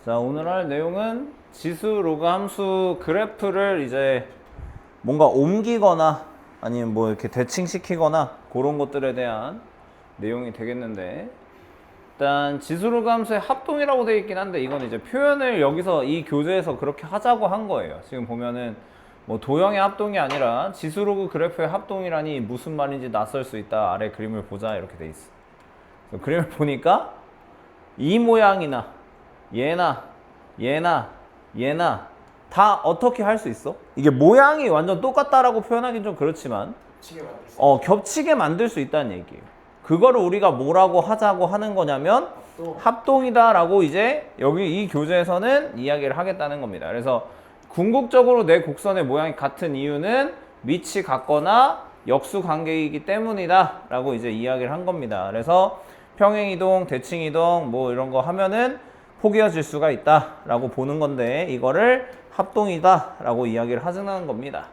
자, 오늘 할 내용은 지수 로그 함수 그래프를 이제 뭔가 옮기거나 아니면 뭐 이렇게 대칭시키거나 그런 것들에 대한 내용이 되겠는데, 일단 지수 로그 함수의 합동이라고 되어 있긴 한데 이건 이제 표현을 여기서 이 교재에서 그렇게 하자고 한 거예요. 지금 보면은 뭐 도형의 합동이 아니라 지수 로그 그래프의 합동이라니 무슨 말인지 낯설 수 있다. 아래 그림을 보자 이렇게 돼 있어. 그림을 보니까 이 모양이나 얘나 다 어떻게 할 수 있어? 이게 모양이 완전 똑같다라고 표현하긴 좀 그렇지만 겹치게 만들 수 있다는 얘기예요. 그거를 우리가 뭐라고 하자고 하는 거냐면 합동이다라고 이제 여기 이 교재에서는 이야기를 하겠다는 겁니다. 그래서 궁극적으로 내 곡선의 모양이 같은 이유는 밑이 같거나 역수 관계이기 때문이다 라고 이제 이야기를 한 겁니다. 그래서 평행이동, 대칭이동 뭐 이런 거 하면은 포개어질 수가 있다 라고 보는 건데, 이거를 합동이다 라고 이야기를 하자는 겁니다.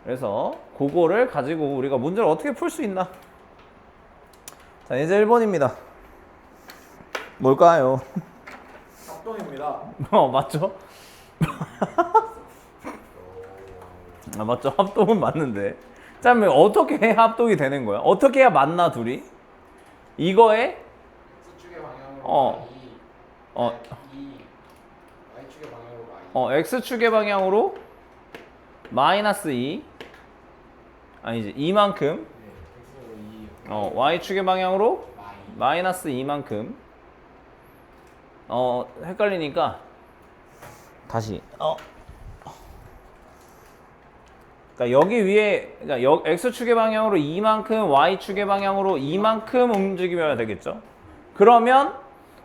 그래서 그거를 가지고 우리가 문제를 어떻게 풀 수 있나. 자, 이제 1번입니다. 뭘까요? 합동입니다. 맞죠? 맞죠? 합동은 맞는데. 자, 그러면 어떻게 해야 합동이 되는 거야? 어떻게 해야 맞나 둘이? 이거에 X축의 방향으로 Y축의 방향으로 X축의 방향으로 마이너스 2 아니지 2만큼 X축으로 2 Y축의 방향으로 Y 마이너스 2만큼 헷갈리니까 다시 그러니까 여기 위에 그러니까 X축의 방향으로 2만큼 Y축의 방향으로 2만큼 움직이면 되겠죠. 그러면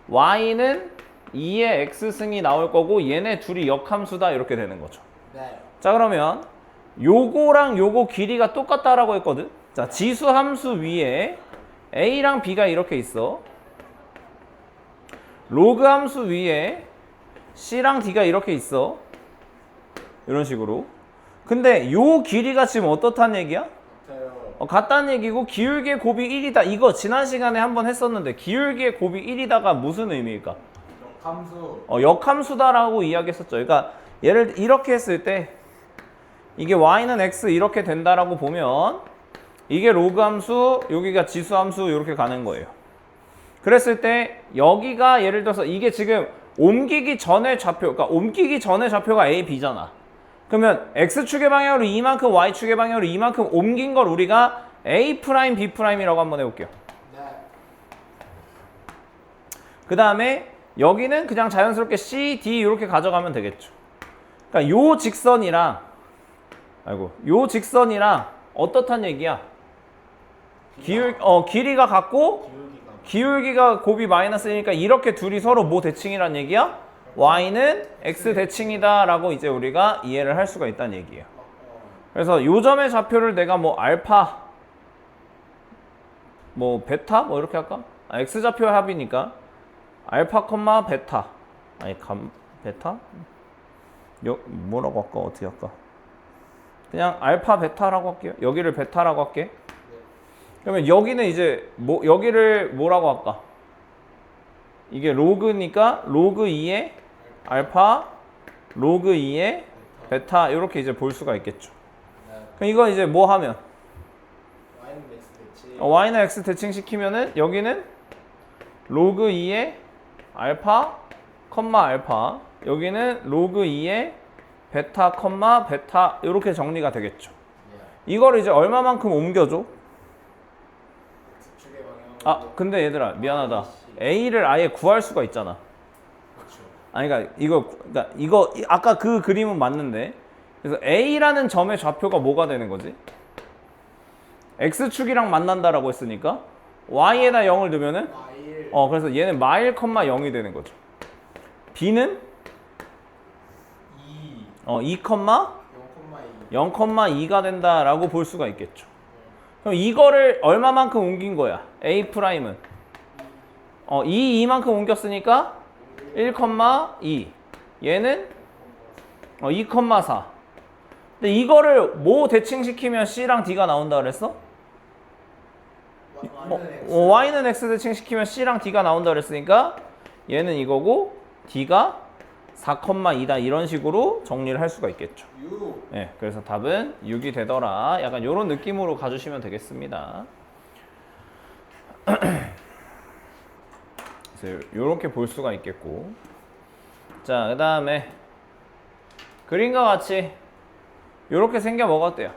Y는 2의 X승이 나올 거고 얘네 둘이 역함수다 이렇게 되는 거죠. 네. 자, 그러면 요거랑 요거 길이가 똑같다라고 했거든. 자, 지수 함수 위에 A랑 B가 이렇게 있어. 로그 함수 위에 C랑 D가 이렇게 있어. 이런 식으로. 근데 요 길이가 지금 어떻다는 얘기야? 같아요. 같다는 얘기고 기울기의 곱이 1이다. 이거 지난 시간에 한번 했었는데 기울기의 곱이 1이다가 무슨 의미일까? 역함수. 역함수다라고 이야기했었죠. 그러니까 얘를 이렇게 했을 때 이게 y는 x 이렇게 된다라고 보면 이게 로그 함수, 여기가 지수 함수 이렇게 가는 거예요. 그랬을 때 여기가 예를 들어서 이게 지금 옮기기 전의 좌표, 그러니까 옮기기 전의 좌표가 a, b잖아. 그러면 x축의 방향으로 이만큼, y축의 방향으로 이만큼 옮긴 걸 우리가 a', b'이라고 한번 해볼게요. 네. 그 다음에 여기는 그냥 자연스럽게 C, D 이렇게 가져가면 되겠죠. 그러니까 요 직선이랑 요 직선이랑 어떻단 얘기야? 길이가 같고 기울기가 곱이 마이너스니까 이렇게 둘이 서로 뭐 대칭이란 얘기야? Y는 X 대칭이다 라고 이제 우리가 이해를 할 수가 있다는 얘기예요. 그래서 요 점의 좌표를 내가 뭐 알파 뭐 베타 뭐 이렇게 할까? X 좌표의 합이니까 알파 콤마 베타 베타? 뭐라고 할까? 어떻게 할까? 그냥 알파 베타라고 할게요. 여기를 베타라고 할게. 그러면 여기는 이제 여기를 뭐라고 할까? 이게 로그니까 로그 2의 알파 로그 2의 베타 이렇게 이제 볼 수가 있겠죠. 그럼 이거 이제 뭐 하면 Y는 X 대칭. Y는 X 대칭 시키면은 여기는 로그 2의 알파 컴마 알파, 여기는 로그 2의 베타 컴마 베타 이렇게 정리가 되겠죠. 이거를 이제 얼마만큼 옮겨줘? X축의 방향으로. 근데 얘들아 미안하다. A를 아예 구할 수가 있잖아. 그렇죠. 그러니까 이거 아까 그 그림은 맞는데, 그래서 A라는 점의 좌표가 뭐가 되는 거지? X축이랑 만난다라고 했으니까 Y에다 0을 두면은 Y1 그래서 얘는 마일 컴마 0이 되는 거죠. B는 2 2 컴마 0,2 0,2가 된다라고 볼 수가 있겠죠. 그럼 이거를 얼마만큼 옮긴 거야? A 프라임은 2만큼 옮겼으니까 1,2. 얘는 2,4. 근데 이거를 뭐 대칭시키면 C랑 D가 나온다 그랬어? Y는 X 대칭시키면 C랑 D가 나온다 그랬으니까 얘는 이거고 D가 4,2다 이런 식으로 정리를 할 수가 있겠죠. 6. 네, 그래서 답은 6이 되더라. 약간 이런 느낌으로 가주시면 되겠습니다. 그래서 이렇게 볼 수가 있겠고, 자, 그 다음에 그림과 같이 이렇게 생겨 먹었대요.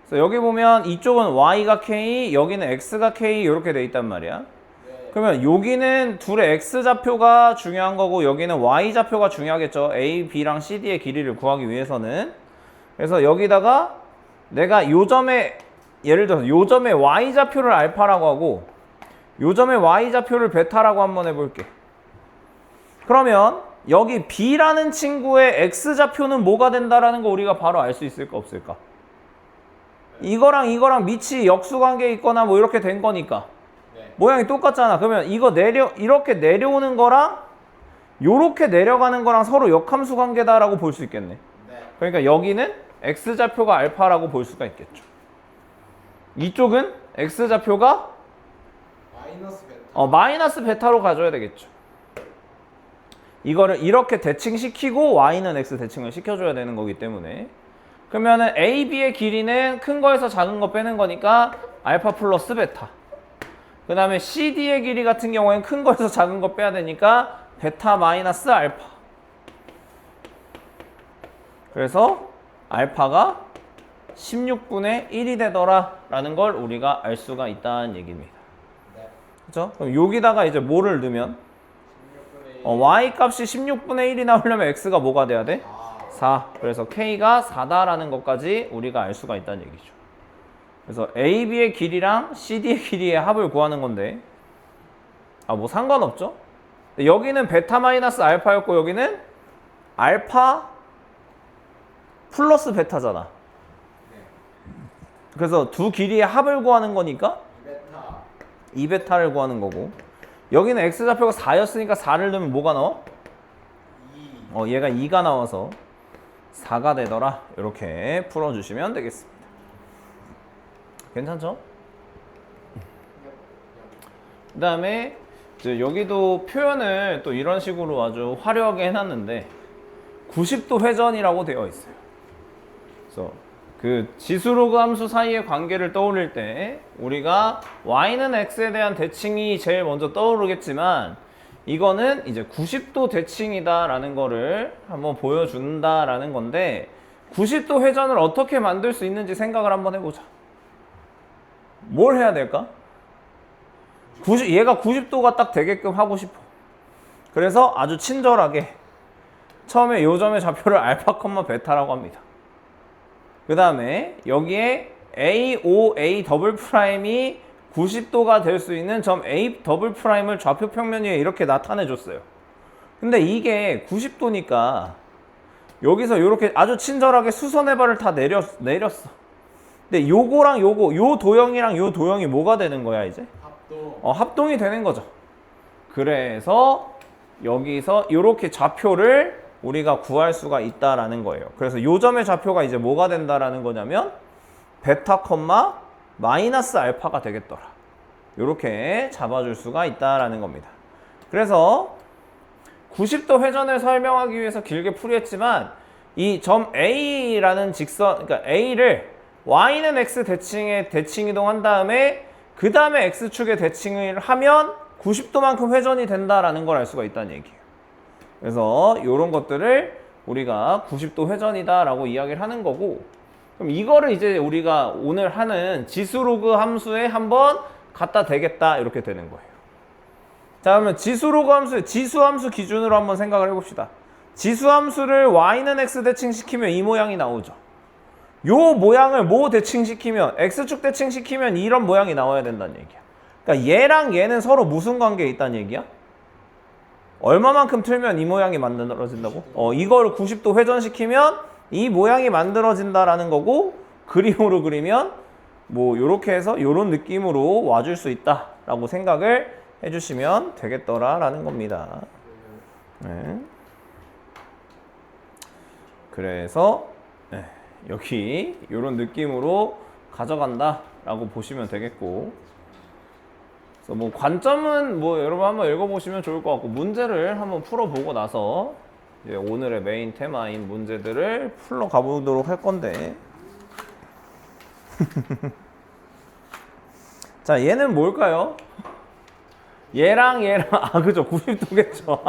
그래서 여기 보면 이쪽은 y가 k, 여기는 x가 k 이렇게 돼 있단 말이야. 네. 그러면 여기는 둘의 x 좌표가 중요한 거고 여기는 y 좌표가 중요하겠죠. a, b랑 c, d의 길이를 구하기 위해서는. 그래서 여기다가 내가 요 점에 예를 들어서 요 점에 y 좌표를 알파라고 하고 요 점에 y 좌표를 베타라고 한번 해볼게. 그러면 여기 b라는 친구의 x 좌표는 뭐가 된다라는 거 우리가 바로 알 수 있을까 없을까? 이거랑 이거랑 밑이 역수관계에 있거나 뭐 이렇게 된 거니까 네. 모양이 똑같잖아. 그러면 이거 이렇게 내려오는 거랑 요렇게 내려가는 거랑 서로 역함수 관계다라고 볼 수 있겠네. 네. 그러니까 여기는 x 좌표가 알파라고 볼 수가 있겠죠. 이쪽은 x 좌표가 마이너스 베타. 마이너스 베타로 가져야 되겠죠. 이거를 이렇게 대칭시키고 y는 x 대칭을 시켜줘야 되는 거기 때문에 그러면은 a, b의 길이는 큰 거에서 작은 거 빼는 거니까 알파 플러스 베타. 그 다음에 c, d의 길이 같은 경우에는 큰 거에서 작은 거 빼야 되니까 베타 마이너스 알파. 그래서 알파가 16분의 1이 되더라 라는 걸 우리가 알 수가 있다는 얘기입니다. 네. 그렇죠? 그럼 여기다가 이제 뭐를 넣으면 16분의 1. y 값이 16분의 1이 나오려면 x가 뭐가 돼야 돼? 4. 그래서 k가 4다라는 것까지 우리가 알 수가 있다는 얘기죠. 그래서 AB의 길이랑 CD의 길이의 합을 구하는 건데 뭐 상관없죠? 여기는 베타 마이너스 알파였고 여기는 알파 플러스 베타잖아. 그래서 두 길이의 합을 구하는 거니까 2베타. 2베타를 구하는 거고 여기는 x좌표가 4였으니까 4를 넣으면 뭐가 나와? 2. 얘가 2가 나와서 4가 되더라. 이렇게 풀어주시면 되겠습니다. 괜찮죠? 그 다음에 여기도 표현을 또 이런 식으로 아주 화려하게 해놨는데 90도 회전이라고 되어 있어요. 그래서 그 지수로그 함수 사이의 관계를 떠올릴 때 우리가 y는 x에 대한 대칭이 제일 먼저 떠오르겠지만 이거는 이제 90도 대칭이다라는 거를 한번 보여준다라는 건데 90도 회전을 어떻게 만들 수 있는지 생각을 한번 해보자. 뭘 해야 될까? 얘가 90도가 딱 되게끔 하고 싶어. 그래서 아주 친절하게 처음에 요 점의 좌표를 알파, 베타라고 합니다. 그 다음에 여기에 A, O, A 더블 프라임이 90도가 될 수 있는 점 A 더블 프라임을 좌표 평면 위에 이렇게 나타내 줬어요. 근데 이게 90도니까 여기서 이렇게 아주 친절하게 수선의 발을 다 내렸어. 근데 요거랑 요거, 요 도형이랑 요 도형이 뭐가 되는 거야 이제? 합동. 합동이 되는 거죠. 그래서 여기서 이렇게 좌표를 우리가 구할 수가 있다라는 거예요. 그래서 요 점의 좌표가 이제 뭐가 된다라는 거냐면 베타, 마이너스 알파가 되겠더라. 이렇게 잡아줄 수가 있다라는 겁니다. 그래서 90도 회전을 설명하기 위해서 길게 풀이했지만 이 점 A라는 직선, 그러니까 A를 Y는 X 대칭에 대칭 이동한 다음에 그 다음에 X축에 대칭을 하면 90도만큼 회전이 된다라는 걸 알 수가 있다는 얘기예요. 그래서 이런 것들을 우리가 90도 회전이다라고 이야기를 하는 거고 그럼 이거를 이제 우리가 오늘 하는 지수로그 함수에 한번 갖다 대겠다 이렇게 되는 거예요. 자 그러면 지수로그 함수의 지수함수 기준으로 한번 생각을 해봅시다. 지수함수를 y는 x 대칭시키면 이 모양이 나오죠. 요 모양을 뭐 대칭시키면 x축 대칭시키면 이런 모양이 나와야 된다는 얘기야. 그러니까 얘랑 얘는 서로 무슨 관계에 있다는 얘기야? 얼마만큼 틀면 이 모양이 만들어진다고? 이걸 90도 회전시키면 이 모양이 만들어진다라는 거고 그림으로 그리면 뭐 요렇게 해서 요런 느낌으로 와줄 수 있다라고 생각을 해주시면 되겠더라라는 겁니다. 네. 그래서 여기 요런 느낌으로 가져간다라고 보시면 되겠고 그래서 뭐 관점은 뭐 여러분 한번 읽어보시면 좋을 것 같고 문제를 한번 풀어보고 나서 이제 오늘의 메인 테마인 문제들을 풀러 가보도록 할 건데 자, 얘는 뭘까요? 얘랑 아 그죠, 90도겠죠.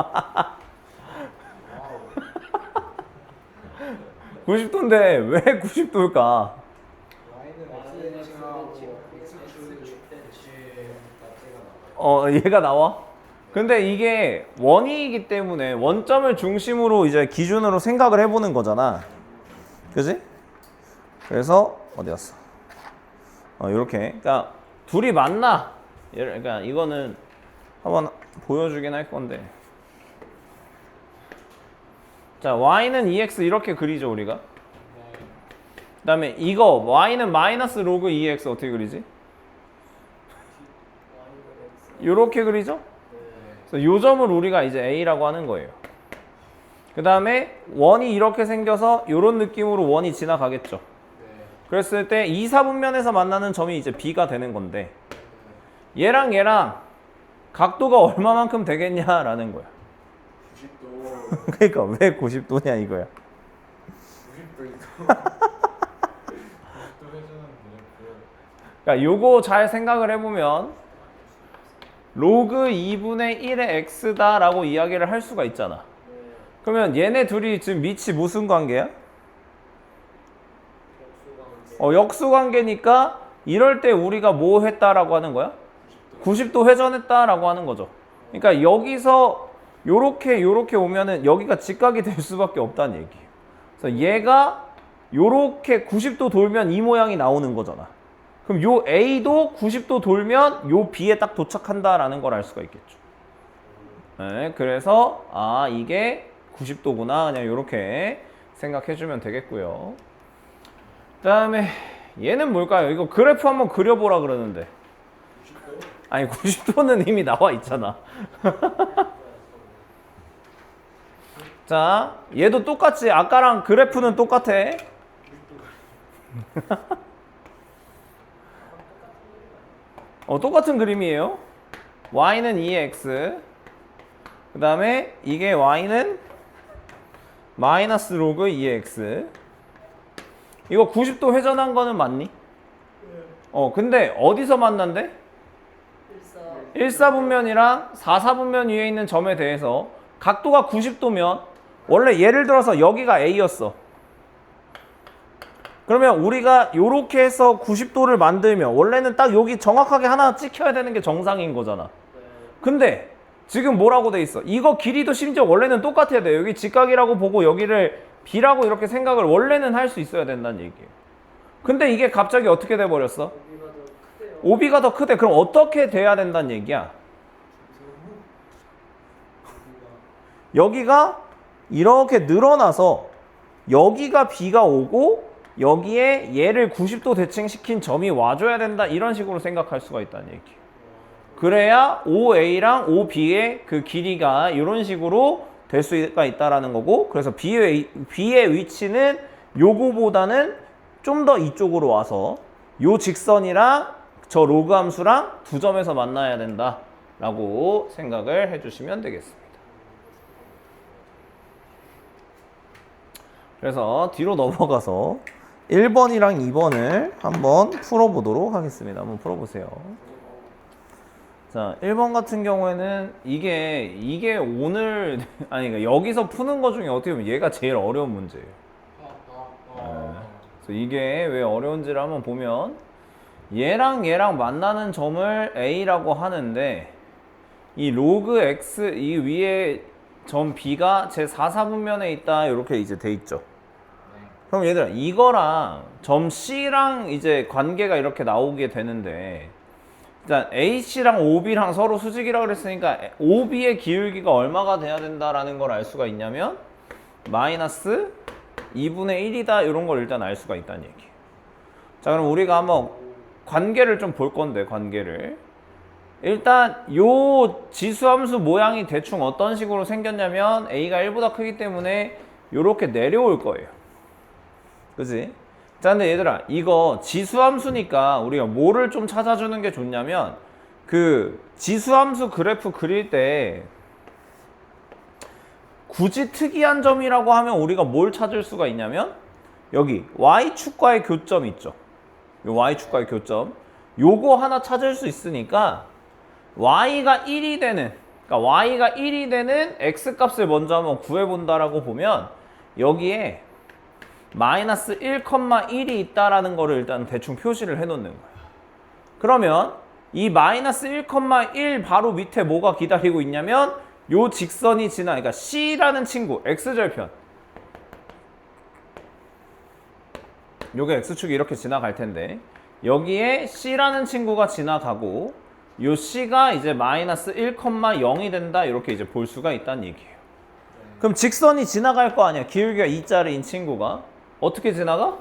90도인데 왜 90도일까? Y는 X대칭하고 X대칭 얘가 나와? 근데 이게 원이기 때문에 원점을 중심으로 이제 기준으로 생각을 해보는 거잖아. 그지? 그래서 어디 갔어? 요렇게. 그러니까 둘이 만나. 그러니까 이거는 한번 보여주긴 할 건데. 자, y는 2x 이렇게 그리죠, 우리가. 그 다음에 이거 y는 마이너스 로그 2x 어떻게 그리지? 요렇게 그리죠? 그래서 요 점을 우리가 이제 a라고 하는 거예요. 그 다음에 원이 이렇게 생겨서 요런 느낌으로 원이 지나가겠죠. 그랬을 때 2, 4분면에서 만나는 점이 이제 b가 되는 건데 얘랑 얘랑 각도가 얼마만큼 되겠냐라는 거야. 90도 그러니까 왜 90도냐 이거야. 90도 이거 90도 회전은 그러니까 요거 잘 생각을 해보면 로그 2분의 1의 x다 라고 이야기를 할 수가 있잖아. 그러면 얘네 둘이 지금 밑이 무슨 관계야? 역수관계니까 이럴 때 우리가 뭐 했다라고 하는 거야? 90도 회전했다라고 하는 거죠. 그러니까 여기서 요렇게 오면은 여기가 직각이 될 수밖에 없다는 얘기예요. 그래서 얘가 요렇게 90도 돌면 이 모양이 나오는 거잖아. 그럼 요 A도 90도 돌면 요 B에 딱 도착한다라는 걸 알 수가 있겠죠. 네, 그래서 이게 90도구나. 그냥 요렇게 생각해주면 되겠고요. 그 다음에 얘는 뭘까요? 이거 그래프 한번 그려보라 그러는데. 90도? 아니 90도는 이미 나와 있잖아. 자, 얘도 똑같지. 아까랑 그래프는 똑같아. 똑같은 그림이에요. y는 2x. 그 다음에 이게 y는 마이너스 로그 2x. 이거 90도 회전한 거는 맞니? 근데 어디서 만난대? 1사분면이랑 4사분면 위에 있는 점에 대해서 각도가 90도면 원래 예를 들어서 여기가 A였어. 그러면 우리가 요렇게 해서 90도를 만들면 원래는 딱 여기 정확하게 하나 찍혀야 되는 게 정상인 거잖아. 근데 지금 뭐라고 돼 있어? 이거 길이도 심지어 원래는 똑같아야 돼. 여기 직각이라고 보고 여기를 B라고 이렇게 생각을 원래는 할 수 있어야 된다는 얘기예요. 근데 이게 갑자기 어떻게 돼 버렸어? OB가 더 크대. 그럼 어떻게 돼야 된다는 얘기야? 여기가 이렇게 늘어나서 여기가 B가 오고 여기에 얘를 90도 대칭시킨 점이 와줘야 된다. 이런 식으로 생각할 수가 있다는 얘기예요. 그래야 OA랑 OB의 그 길이가 이런 식으로 될 수가 있다라는 거고, 그래서 B의 위치는 요거보다는 좀 더 이쪽으로 와서 요 직선이랑 저 로그 함수랑 두 점에서 만나야 된다라고 생각을 해주시면 되겠습니다. 그래서 뒤로 넘어가서 1번이랑 2번을 한번 풀어보도록 하겠습니다. 한번 풀어보세요. 자, 1번 같은 경우에는 이게 오늘 그러니까 여기서 푸는 거 중에 어떻게 보면 얘가 제일 어려운 문제예요. 그래서 이게 왜 어려운지를 한번 보면 얘랑 만나는 점을 A라고 하는데 이 로그 X 이 위에 점 B가 제 4사분면에 있다 이렇게 이제 돼 있죠. 그럼 얘들아 이거랑 점 C랑 이제 관계가 이렇게 나오게 되는데 일단 AC랑 OB랑 서로 수직이라고 그랬으니까 OB의 기울기가 얼마가 돼야 된다라는 걸 알 수가 있냐면 마이너스 2분의 1이다 이런 걸 일단 알 수가 있다는 얘기예요. 자, 그럼 우리가 한번 관계를 좀 볼 건데 관계를 일단 요 지수함수 모양이 대충 어떤 식으로 생겼냐면 A가 1보다 크기 때문에 요렇게 내려올 거예요. 그치? 자, 근데 얘들아 이거 지수함수니까 우리가 뭐를 좀 찾아주는 게 좋냐면 그 지수함수 그래프 그릴 때 굳이 특이한 점이라고 하면 우리가 뭘 찾을 수가 있냐면 여기 y축과의 교점 있죠. 요 y축과의 교점. 요거 하나 찾을 수 있으니까 y가 1이 되는, 그러니까 y가 1이 되는 x값을 먼저 한번 구해본다라고 보면 여기에 마이너스 1,1이 있다라는 거를 일단 대충 표시를 해놓는 거예요. 그러면 이 마이너스 1,1 바로 밑에 뭐가 기다리고 있냐면 요 직선이 그러니까 C라는 친구, X절편. 요게 X축이 이렇게 지나갈 텐데 여기에 C라는 친구가 지나가고 요 C가 이제 마이너스 1,0이 된다 이렇게 이제 볼 수가 있다는 얘기예요. 그럼 직선이 지나갈 거 아니야. 기울기가 2짜리인 친구가 어떻게 지나가?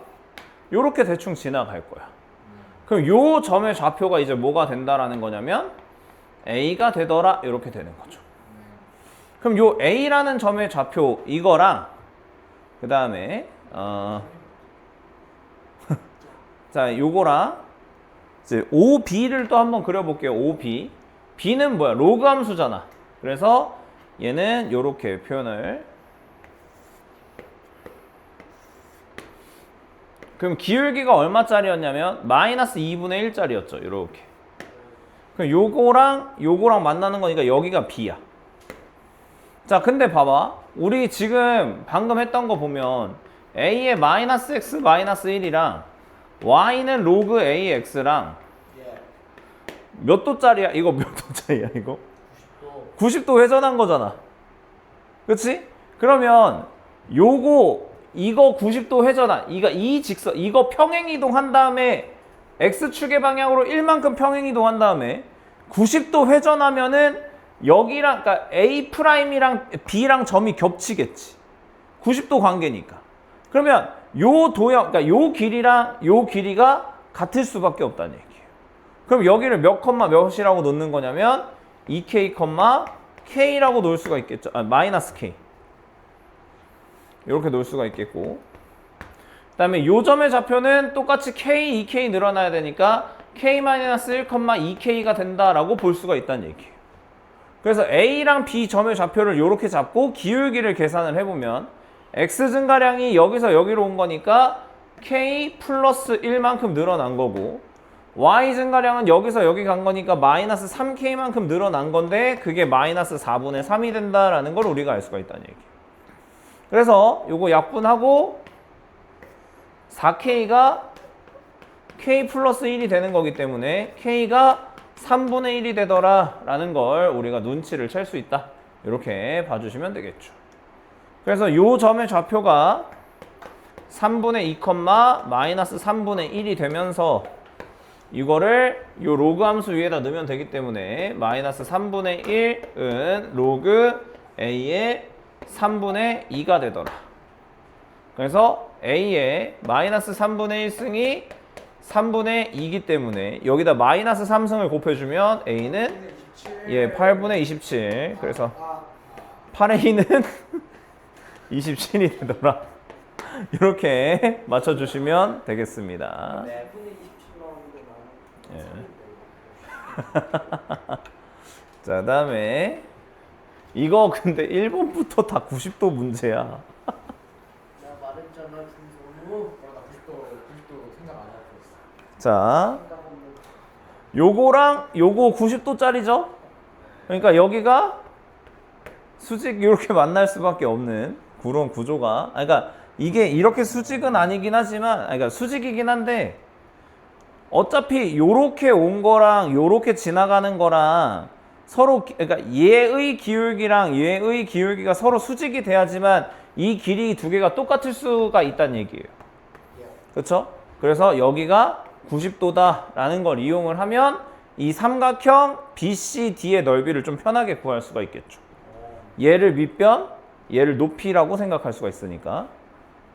요렇게 대충 지나갈 거야. 그럼 요 점의 좌표가 이제 뭐가 된다라는 거냐면 A가 되더라 이렇게 되는 거죠. 그럼 요 A라는 점의 좌표 이거랑 그 다음에 자 요거랑 이제 OB를 또 한번 그려볼게요. OB. B는 뭐야? 로그 함수잖아. 그래서 얘는 요렇게 표현을. 그럼 기울기가 얼마짜리였냐면 마이너스 2분의 1짜리였죠. 요렇게. 그럼 요거랑 만나는 거니까 여기가 B야. 자, 근데 봐봐. 우리 지금 방금 했던 거 보면 A의 마이너스 X 마이너스 1이랑 Y는 로그 AX랑 몇 도짜리야? 이거 몇 도짜리야, 이거? 90도 회전한 거잖아. 그치? 그러면 이거 90도 회전한, 이 직선, 이거 평행이동 한 다음에 X축의 방향으로 1만큼 평행이동 한 다음에 90도 회전하면은 여기랑, 그러니까 A'이랑 B랑 점이 겹치겠지. 90도 관계니까. 그러면 요 도형, 그러니까 요 길이랑 요 길이가 같을 수밖에 없다는 얘기예요. 그럼 여기를 몇 컴마 몇이라고 놓는 거냐면 2K, K라고 놓을 수가 있겠죠. 마이너스 K. 이렇게 놓을 수가 있겠고. 그 다음에 요 점의 좌표는 똑같이 K, 2K 늘어나야 되니까 K-1,2K가 된다라고 볼 수가 있다는 얘기예요. 그래서 A랑 B 점의 좌표를 이렇게 잡고 기울기를 계산을 해보면 X 증가량이 여기서 여기로 온 거니까 K 플러스 1만큼 늘어난 거고 Y 증가량은 여기서 여기 간 거니까 마이너스 3K만큼 늘어난 건데 그게 마이너스 4분의 3이 된다라는 걸 우리가 알 수가 있다는 얘기예요. 그래서 요거 약분하고 4K가 K 플러스 1이 되는 거기 때문에 K가 3분의 1이 되더라 라는 걸 우리가 눈치를 챌 수 있다. 이렇게 봐주시면 되겠죠. 그래서 요 점의 좌표가 3분의 2, 마이너스 3분의 1이 되면서 이거를 요 로그 함수 위에다 넣으면 되기 때문에 마이너스 3분의 1은 로그 A의 3분의 2가 되더라. 그래서 A의 마이너스 3분의 1승이 3분의 2이기 때문에 여기다 마이너스 3승을 곱해주면 A는 8분의 27. 그래서 8의 2는 27이 되더라. 이렇게 맞춰주시면 되겠습니다. 예. 자, 다음에 이거 근데 1번부터 다 90도 문제야. 나 말했잖아, 김선우. 나 90도 생각 안 하고 있어. 자, 요거랑 요거 90도짜리죠? 그러니까 여기가 수직 이렇게 만날 수밖에 없는 그런 구조가. 그러니까 이게 이렇게 수직은 아니긴 하지만, 그러니까 수직이긴 한데 어차피 요렇게 온 거랑 요렇게 지나가는 거랑 서로, 그러니까 얘의 기울기랑 얘의 기울기가 서로 수직이 돼야지만 이 길이 두 개가 똑같을 수가 있다는 얘기예요. 그렇죠? 그래서 여기가 90도다라는 걸 이용을 하면 이 삼각형 BCD의 넓이를 좀 편하게 구할 수가 있겠죠. 얘를 밑변, 얘를 높이라고 생각할 수가 있으니까.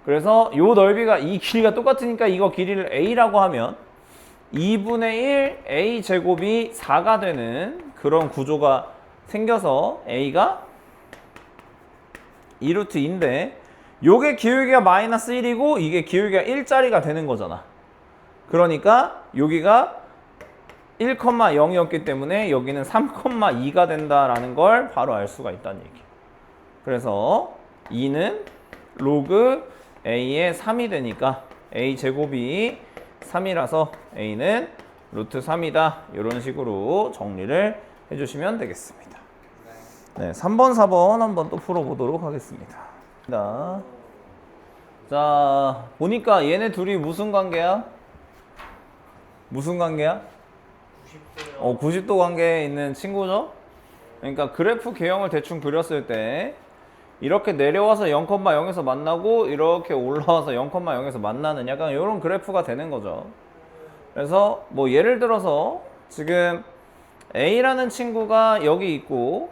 그래서 요 넓이가 이 길이가 똑같으니까 이거 길이를 A라고 하면 2분의 1 A 제곱이 4가 되는 그런 구조가 생겨서 A가 2루트 2인데 요게 기울기가 마이너스 1이고 이게 기울기가 1짜리가 되는 거잖아. 그러니까 여기가 1,0이었기 때문에 여기는 3,2가 된다라는 걸 바로 알 수가 있다는 얘기. 그래서 2는 로그 a의 3이 되니까 a 제곱이 3이라서 a는 루트 3이다. 이런 식으로 정리를 해주시면 되겠습니다. 네, 3번, 4번 한번 또 풀어보도록 하겠습니다. 자, 보니까 얘네 둘이 무슨 관계야? 무슨 관계야? 90도요. 90도 관계에 있는 친구죠? 그러니까 그래프 개형을 대충 그렸을 때 이렇게 내려와서 0,0에서 만나고 이렇게 올라와서 0,0에서 만나는 약간 이런 그래프가 되는 거죠. 그래서 뭐 예를 들어서 지금 A라는 친구가 여기 있고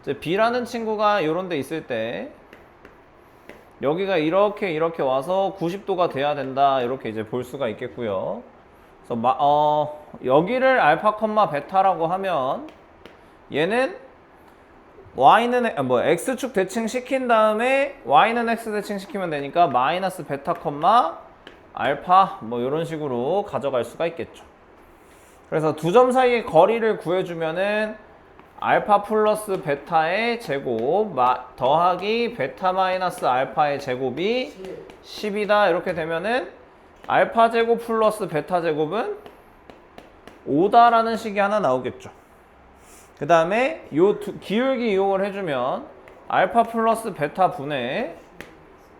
이제 B라는 친구가 이런 데 있을 때 여기가 이렇게 와서 90도가 돼야 된다. 이렇게 이제 볼 수가 있겠고요. 그래서 여기를 알파, 베타라고 하면 얘는 y는 x축 대칭 시킨 다음에 y는 x 대칭 시키면 되니까 마이너스 베타, 알파 뭐 이런 식으로 가져갈 수가 있겠죠. 그래서 두 점 사이의 거리를 구해주면은 알파 플러스 베타의 제곱 더하기 베타 마이너스 알파의 제곱이 10이다. 이렇게 되면은 알파 제곱 플러스 베타 제곱은 5다라는 식이 하나 나오겠죠. 그 다음에 요 기울기 이용을 해주면 알파 플러스 베타 분의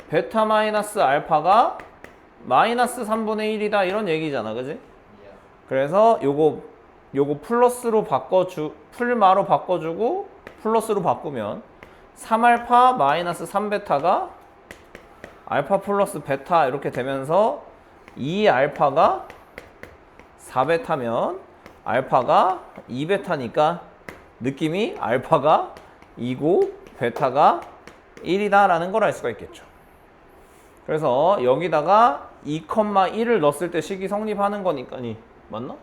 베타 마이너스 알파가 마이너스 3분의 1이다. 이런 얘기잖아. 그지? 그래서 요거 플러스로 풀마로 바꿔주고 플러스로 바꾸면 3알파 마이너스 3베타가 알파 플러스 베타 이렇게 되면서 2알파가 4베타면 알파가 2베타니까 느낌이 알파가 2고 베타가 1이다 라는 걸 알 수가 있겠죠. 그래서 여기다가 2,1을 넣었을 때 식이 성립하는 거니까 맞나?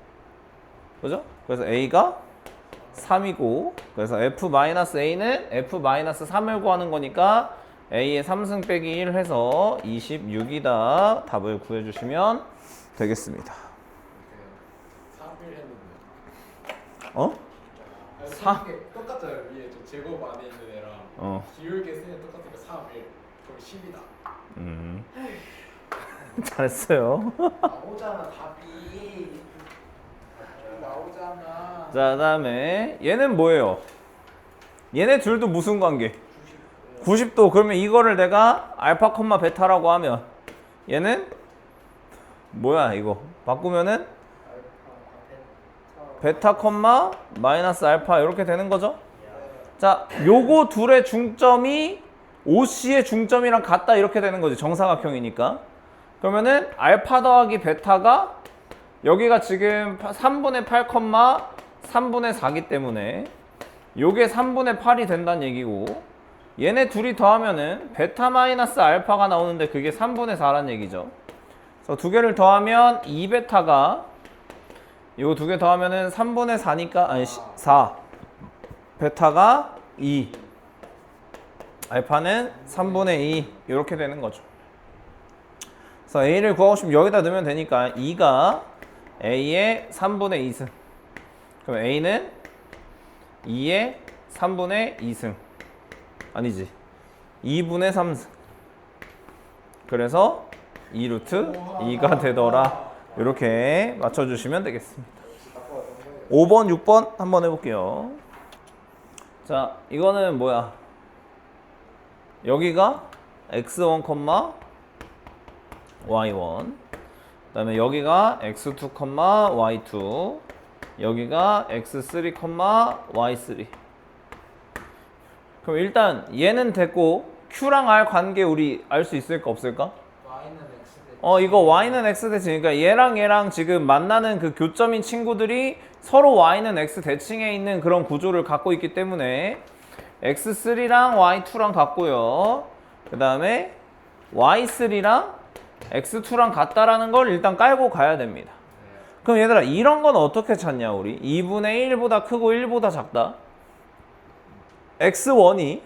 그죠? 그래서 A가 3이고 그래서 F-A는 F-3을 구하는 거니까 A의 3승 빼기 1 해서 26이다. 답을 구해주시면 되겠습니다. 3일 했는데. 어? 똑같아요. 위에 저 제곱 안에 있는 애랑 기울게 쓰면 똑같으니까 3일. 그럼 10이다. 잘했어요. 나오잖아 답이. 나오잖아. 자, 다음에 얘는 뭐예요? 얘네 둘도 무슨 관계? 90도. 그러면 이거를 내가 알파, 베타라고 하면 얘는 뭐야 이거? 바꾸면은 베타, 마이너스 알파 이렇게 되는 거죠? 자, 요거 둘의 중점이 OC의 중점이랑 같다 이렇게 되는 거지. 정사각형이니까. 그러면은 알파 더하기 베타가 여기가 지금 3분의 8, 3분의 4기 때문에 요게 3분의 8이 된다는 얘기고 얘네 둘이 더하면은 베타 마이너스 알파가 나오는데 그게 3분의 4란 얘기죠. 그래서 두 개를 더하면 2베타가 이거 두 개 더하면은 3분의 4니까 4 베타가 2 알파는 3분의 2 이렇게 되는 거죠. 그래서 A를 구하고 싶으면 여기다 넣으면 되니까 2가 A의 3분의 2승 그럼 A는 2의 3분의 2승 아니지 2분의 3승 그래서 2루트 2가 되더라. 이렇게 맞춰주시면 되겠습니다. 5번, 6번 한번 해볼게요. 자, 이거는 뭐야? 여기가 x1, y1 그 다음에 여기가 x2, y2 여기가 x3, y3 그럼 일단 얘는 됐고 q랑 r 관계 우리 알 수 있을까 없을까? y는 x 대. 이거 y는 x 대칭 그러니까 얘랑 지금 만나는 그 교점인 친구들이 서로 y는 x 대칭에 있는 그런 구조를 갖고 있기 때문에 x3랑 y2랑 같고요. 그 다음에 y3랑 x2랑 같다라는 걸 일단 깔고 가야 됩니다. 그럼 얘들아 이런 건 어떻게 찾냐 우리? 2분의 1보다 크고 1보다 작다. x1이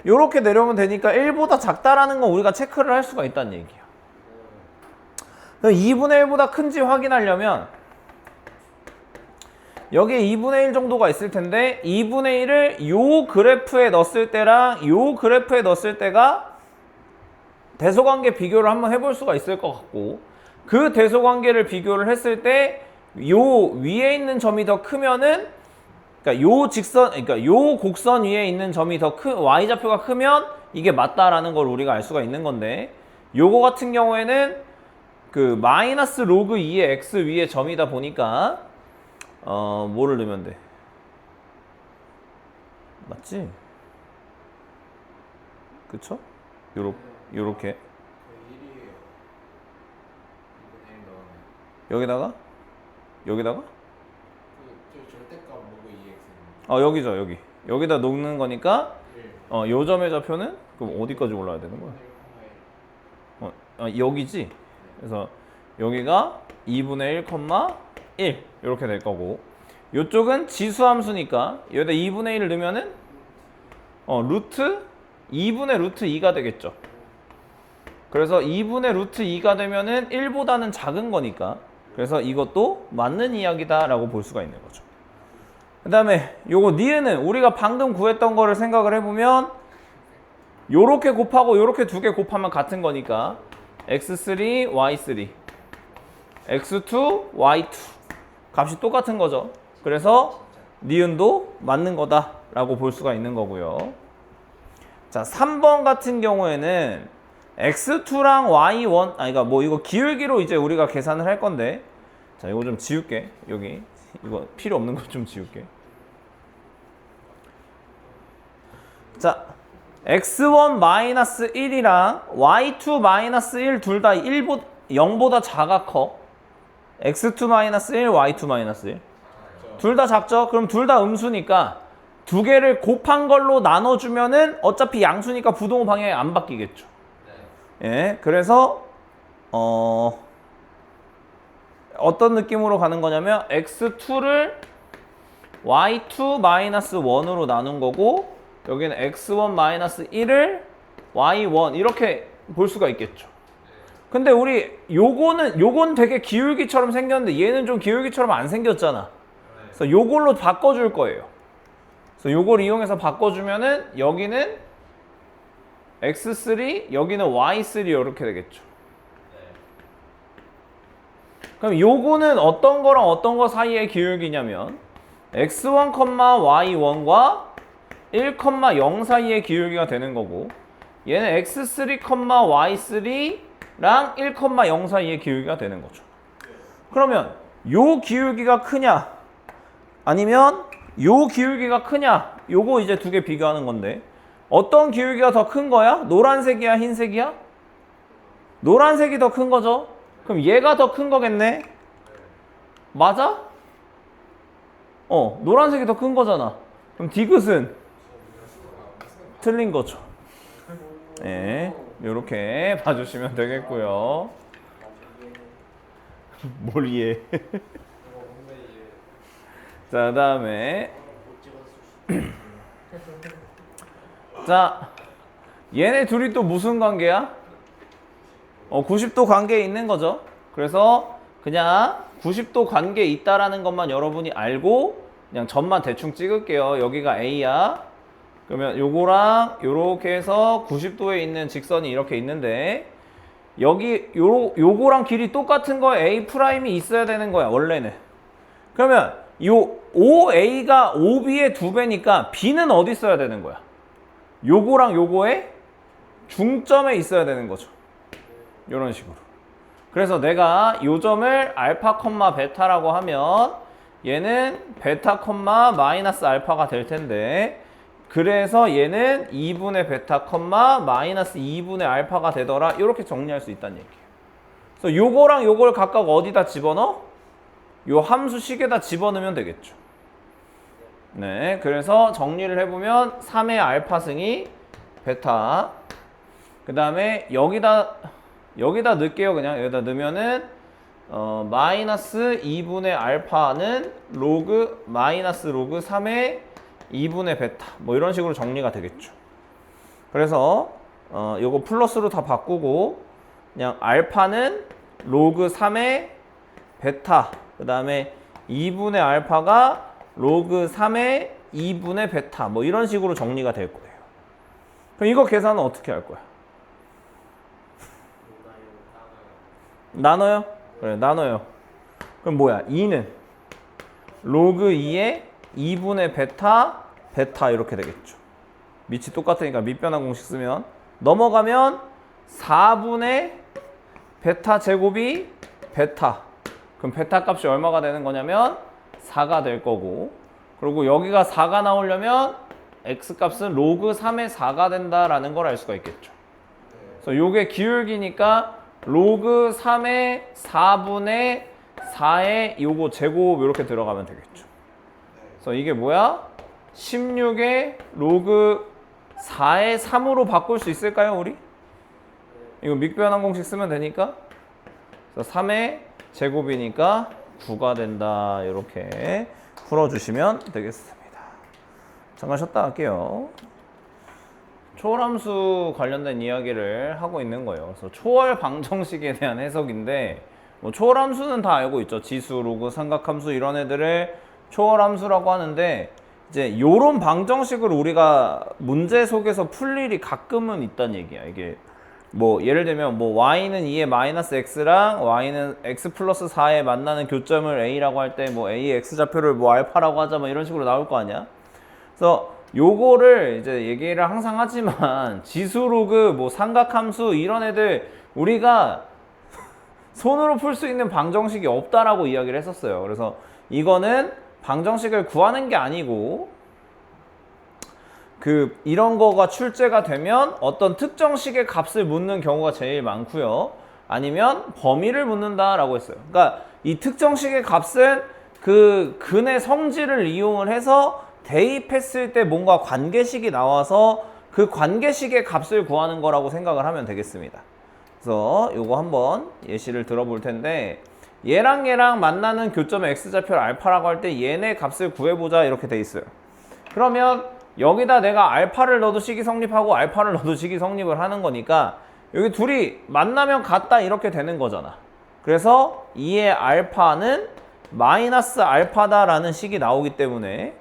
요렇게 내려오면 되니까 1보다 작다라는 건 우리가 체크를 할 수가 있다는 얘기야. 그럼 2분의 1보다 큰지 확인하려면 여기에 2분의 1 정도가 있을 텐데 2분의 1을 요 그래프에 넣었을 때랑 요 그래프에 넣었을 때가 대소관계 비교를 한번 해볼 수가 있을 것 같고, 그 대소관계를 비교를 했을 때 요 위에 있는 점이 더 크면은, 그러니까 요 직선, 그러니까 요 곡선 위에 있는 점이 더 큰 y좌표가 크면 이게 맞다라는 걸 우리가 알 수가 있는 건데, 요거 같은 경우에는 그 마이너스 로그 2의 x 위에 점이다 보니까 뭐를 넣으면 돼? 맞지? 그쵸? 요렇게 그 1이에요. 2분의 1 넣으면. 여기다가 그 절대값 로그 2x는 여기죠. 여기다 놓는 거니까 1. 요 점의 좌표는 그럼 어디까지 올라야 되는 거야? 1,1. 여기지? 그래서 여기가 2분의 1,1 이렇게 될 거고, 요쪽은 지수함수니까 여기다 2분의 1을 넣으면은 루트 2분의 루트 2가 되겠죠. 그래서 2분의 루트 2가 되면은 1보다는 작은 거니까, 그래서 이것도 맞는 이야기다라고 볼 수가 있는 거죠. 그 다음에 요거 니은은 우리가 방금 구했던 거를 생각을 해보면 요렇게 곱하고 요렇게 두 개 곱하면 같은 거니까 x3, y3, x2, y2 값이 똑같은 거죠. 그래서 니은도 맞는 거다라고 볼 수가 있는 거고요. 자, 3번 같은 경우에는 x2랑 y1, 그러니까 뭐 이거 기울기로 이제 우리가 계산을 할 건데, 자, 이거 좀 지울게. 여기 이거 필요 없는 거 좀 지울게. 자, x1-1이랑 y2-1 둘 다 0보다 작아 커. x2-1, y2-1 둘 다 작죠? 그럼 둘 다 음수니까 두 개를 곱한 걸로 나눠주면은 어차피 양수니까 부동호 방향이 안 바뀌겠죠. 예, 그래서 어떤 느낌으로 가는 거냐면 x2를 y2-1으로 나눈 거고, 여기는 x1-1을 y1 이렇게 볼 수가 있겠죠. 근데 우리 요건 되게 기울기처럼 생겼는데 얘는 좀 기울기처럼 안 생겼잖아. 그래서 요걸로 바꿔줄 거예요. 그래서 요걸 이용해서 바꿔주면은 여기는 x3, 여기는 y3 이렇게 되겠죠. 그럼 요거는 어떤 거랑 어떤 거 사이의 기울기냐면 x1, y1과 1,0 사이의 기울기가 되는 거고, 얘는 x3, y3랑 1,0 사이의 기울기가 되는 거죠. 그러면 요 기울기가 크냐 아니면 요 기울기가 크냐, 요거 이제 두 개 비교하는 건데, 어떤 기울기가 더 큰 거야? 노란색이야, 흰색이야? 노란색이 더 큰 거죠? 그럼 얘가 더 큰 거겠네? 맞아? 노란색이 더 큰 거잖아. 그럼 디귿은 틀린 거죠. 네, 요렇게 봐주시면 되겠고요. 뭘 이해해? 자, 다음에 자, 얘네 둘이 또 무슨 관계야? 90도 관계에 있는 거죠. 그래서 그냥 90도 관계에 있다라는 것만 여러분이 알고 그냥 점만 대충 찍을게요. 여기가 A야. 그러면 요거랑 요렇게 해서 90도에 있는 직선이 이렇게 있는데, 여기 요거랑 길이 똑같은 거 A'이 있어야 되는 거야, 원래는. 그러면 요 OA가 OB의 2배니까 B는 어디 있어야 되는 거야? 요거랑 요거의 중점에 있어야 되는 거죠. 이런 식으로. 그래서 내가 요 점을 알파, 베타라고 하면 얘는 베타, 마이너스 알파가 될 텐데, 그래서 얘는 2분의 베타, 마이너스 2분의 알파가 되더라. 이렇게 정리할 수 있다는 얘기예요. 그래서 요거랑 요걸 각각 어디다 집어넣어? 요 함수 식에다 집어넣으면 되겠죠. 네, 그래서 정리를 해보면 3의 알파승이 베타, 그 다음에 여기다 넣을게요. 그냥 여기다 넣으면은 마이너스 2분의 알파는 마이너스 로그 3의 2분의 베타, 뭐 이런 식으로 정리가 되겠죠. 그래서 요거 플러스로 다 바꾸고 그냥 알파는 로그 3의 베타, 그 다음에 2분의 알파가 로그 3의 2분의 베타 뭐 이런 식으로 정리가 될 거예요. 그럼 이거 계산은 어떻게 할 거야? 나눠요? 그래, 나눠요. 그럼 뭐야? 2는 로그 2의 2분의 베타 이렇게 되겠죠. 밑이 똑같으니까 밑변환 공식 쓰면 넘어가면 4분의 베타 제곱이 베타. 그럼 베타 값이 얼마가 되는 거냐면 4가 될 거고, 그리고 여기가 4가 나오려면 x 값은 로그 3의 4가 된다라는 걸 알 수가 있겠죠. 그래서 요게 기울기니까 로그 3의 4분의 4의 요거 제곱 이렇게 들어가면 되겠죠. 그래서 이게 뭐야? 16의 로그 4의 3으로 바꿀 수 있을까요, 우리? 이거 밑변환 공식 쓰면 되니까. 그래서 3의 제곱이니까 9가 된다. 이렇게 풀어주시면 되겠습니다. 잠깐 쉬었다 할게요. 초월함수 관련된 이야기를 하고 있는 거예요. 그래서 초월 방정식에 대한 해석인데, 뭐 초월함수는 다 알고 있죠. 지수, 로그, 삼각함수 이런 애들을 초월함수라고 하는데, 이제 요런 방정식을 우리가 문제 속에서 풀 일이 가끔은 있다는 얘기야. 이게 뭐 예를 들면 뭐 y는 2의 마이너스 x랑 y는 x 플러스 4에 만나는 교점을 a라고 할 때 뭐 a의 x좌표를 뭐 알파라고 하자 뭐 이런 식으로 나올 거 아니야. 그래서 요거를 이제 얘기를 항상 하지만 지수, 로그, 뭐 삼각함수 이런 애들 우리가 손으로 풀 수 있는 방정식이 없다라고 이야기를 했었어요. 그래서 이거는 방정식을 구하는 게 아니고 이런 거가 출제가 되면 어떤 특정 식의 값을 묻는 경우가 제일 많고요. 아니면 범위를 묻는다라고 했어요. 그러니까 이 특정 식의 값은 그 근의 성질을 이용을 해서 대입했을 때 뭔가 관계식이 나와서 그 관계식의 값을 구하는 거라고 생각을 하면 되겠습니다. 그래서 요거 한번 예시를 들어볼 텐데, 얘랑 얘랑 만나는 교점의 x좌표를 알파라고 할 때 얘네 값을 구해보자 이렇게 돼 있어요. 그러면 여기다 내가 알파를 넣어도 식이 성립하고 알파를 넣어도 식이 성립을 하는 거니까 여기 둘이 만나면 같다 이렇게 되는 거잖아. 그래서 2의 알파는 마이너스 알파다라는 식이 나오기 때문에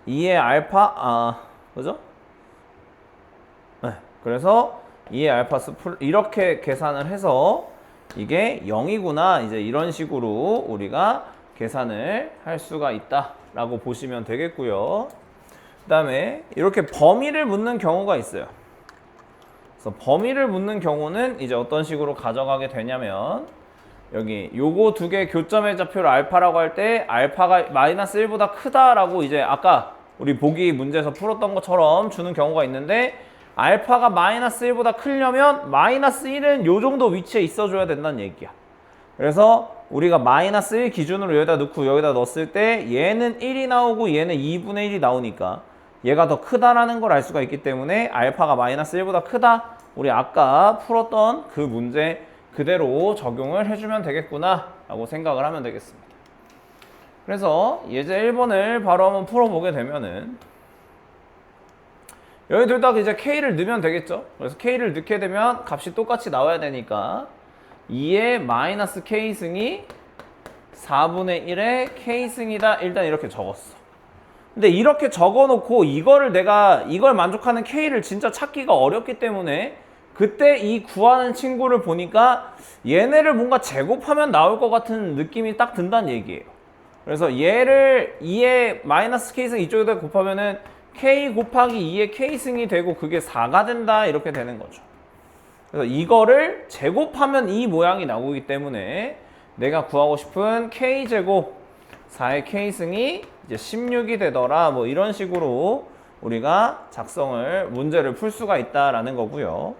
2의 알파 그죠? 네. 그래서 2의 알파 스풀 이렇게 계산을 해서 이게 0이구나 이제 이런 식으로 우리가 계산을 할 수가 있다라고 보시면 되겠고요. 그 다음에 이렇게 범위를 묻는 경우가 있어요. 그래서 범위를 묻는 경우는 이제 어떤 식으로 가져가게 되냐면, 여기 요거 두 개 교점의 좌표를 알파라고 할 때 알파가 마이너스 1보다 크다라고 이제 아까 우리 보기 문제에서 풀었던 것처럼 주는 경우가 있는데, 알파가 마이너스 1보다 크려면 마이너스 1은 요 정도 위치에 있어줘야 된다는 얘기야. 그래서 우리가 마이너스 1 기준으로 여기다 넣고 여기다 넣었을 때 얘는 1이 나오고 얘는 2분의 1이 나오니까 얘가 더 크다라는 걸 알 수가 있기 때문에 알파가 마이너스 1보다 크다. 우리 아까 풀었던 그 문제 그대로 적용을 해주면 되겠구나 라고 생각을 하면 되겠습니다. 그래서 예제 1번을 바로 한번 풀어보게 되면은 여기 둘 다 이제 K를 넣으면 되겠죠. 그래서 K를 넣게 되면 값이 똑같이 나와야 되니까 2의 마이너스 K승이 4분의 1의 K승이다. 일단 이렇게 적었어. 근데 이렇게 적어놓고 이걸 만족하는 K를 진짜 찾기가 어렵기 때문에 그때 이 구하는 친구를 보니까 얘네를 뭔가 제곱하면 나올 것 같은 느낌이 딱 든다는 얘기예요. 그래서 얘를 2의 마이너스 K승 이쪽에다 곱하면은 K 곱하기 2의 K승이 되고 그게 4가 된다 이렇게 되는 거죠. 그래서 이거를 제곱하면 이 모양이 나오기 때문에 내가 구하고 싶은 K제곱 4의 K승이 이제 16이 되더라 뭐 이런 식으로 우리가 문제를 풀 수가 있다라는 거고요.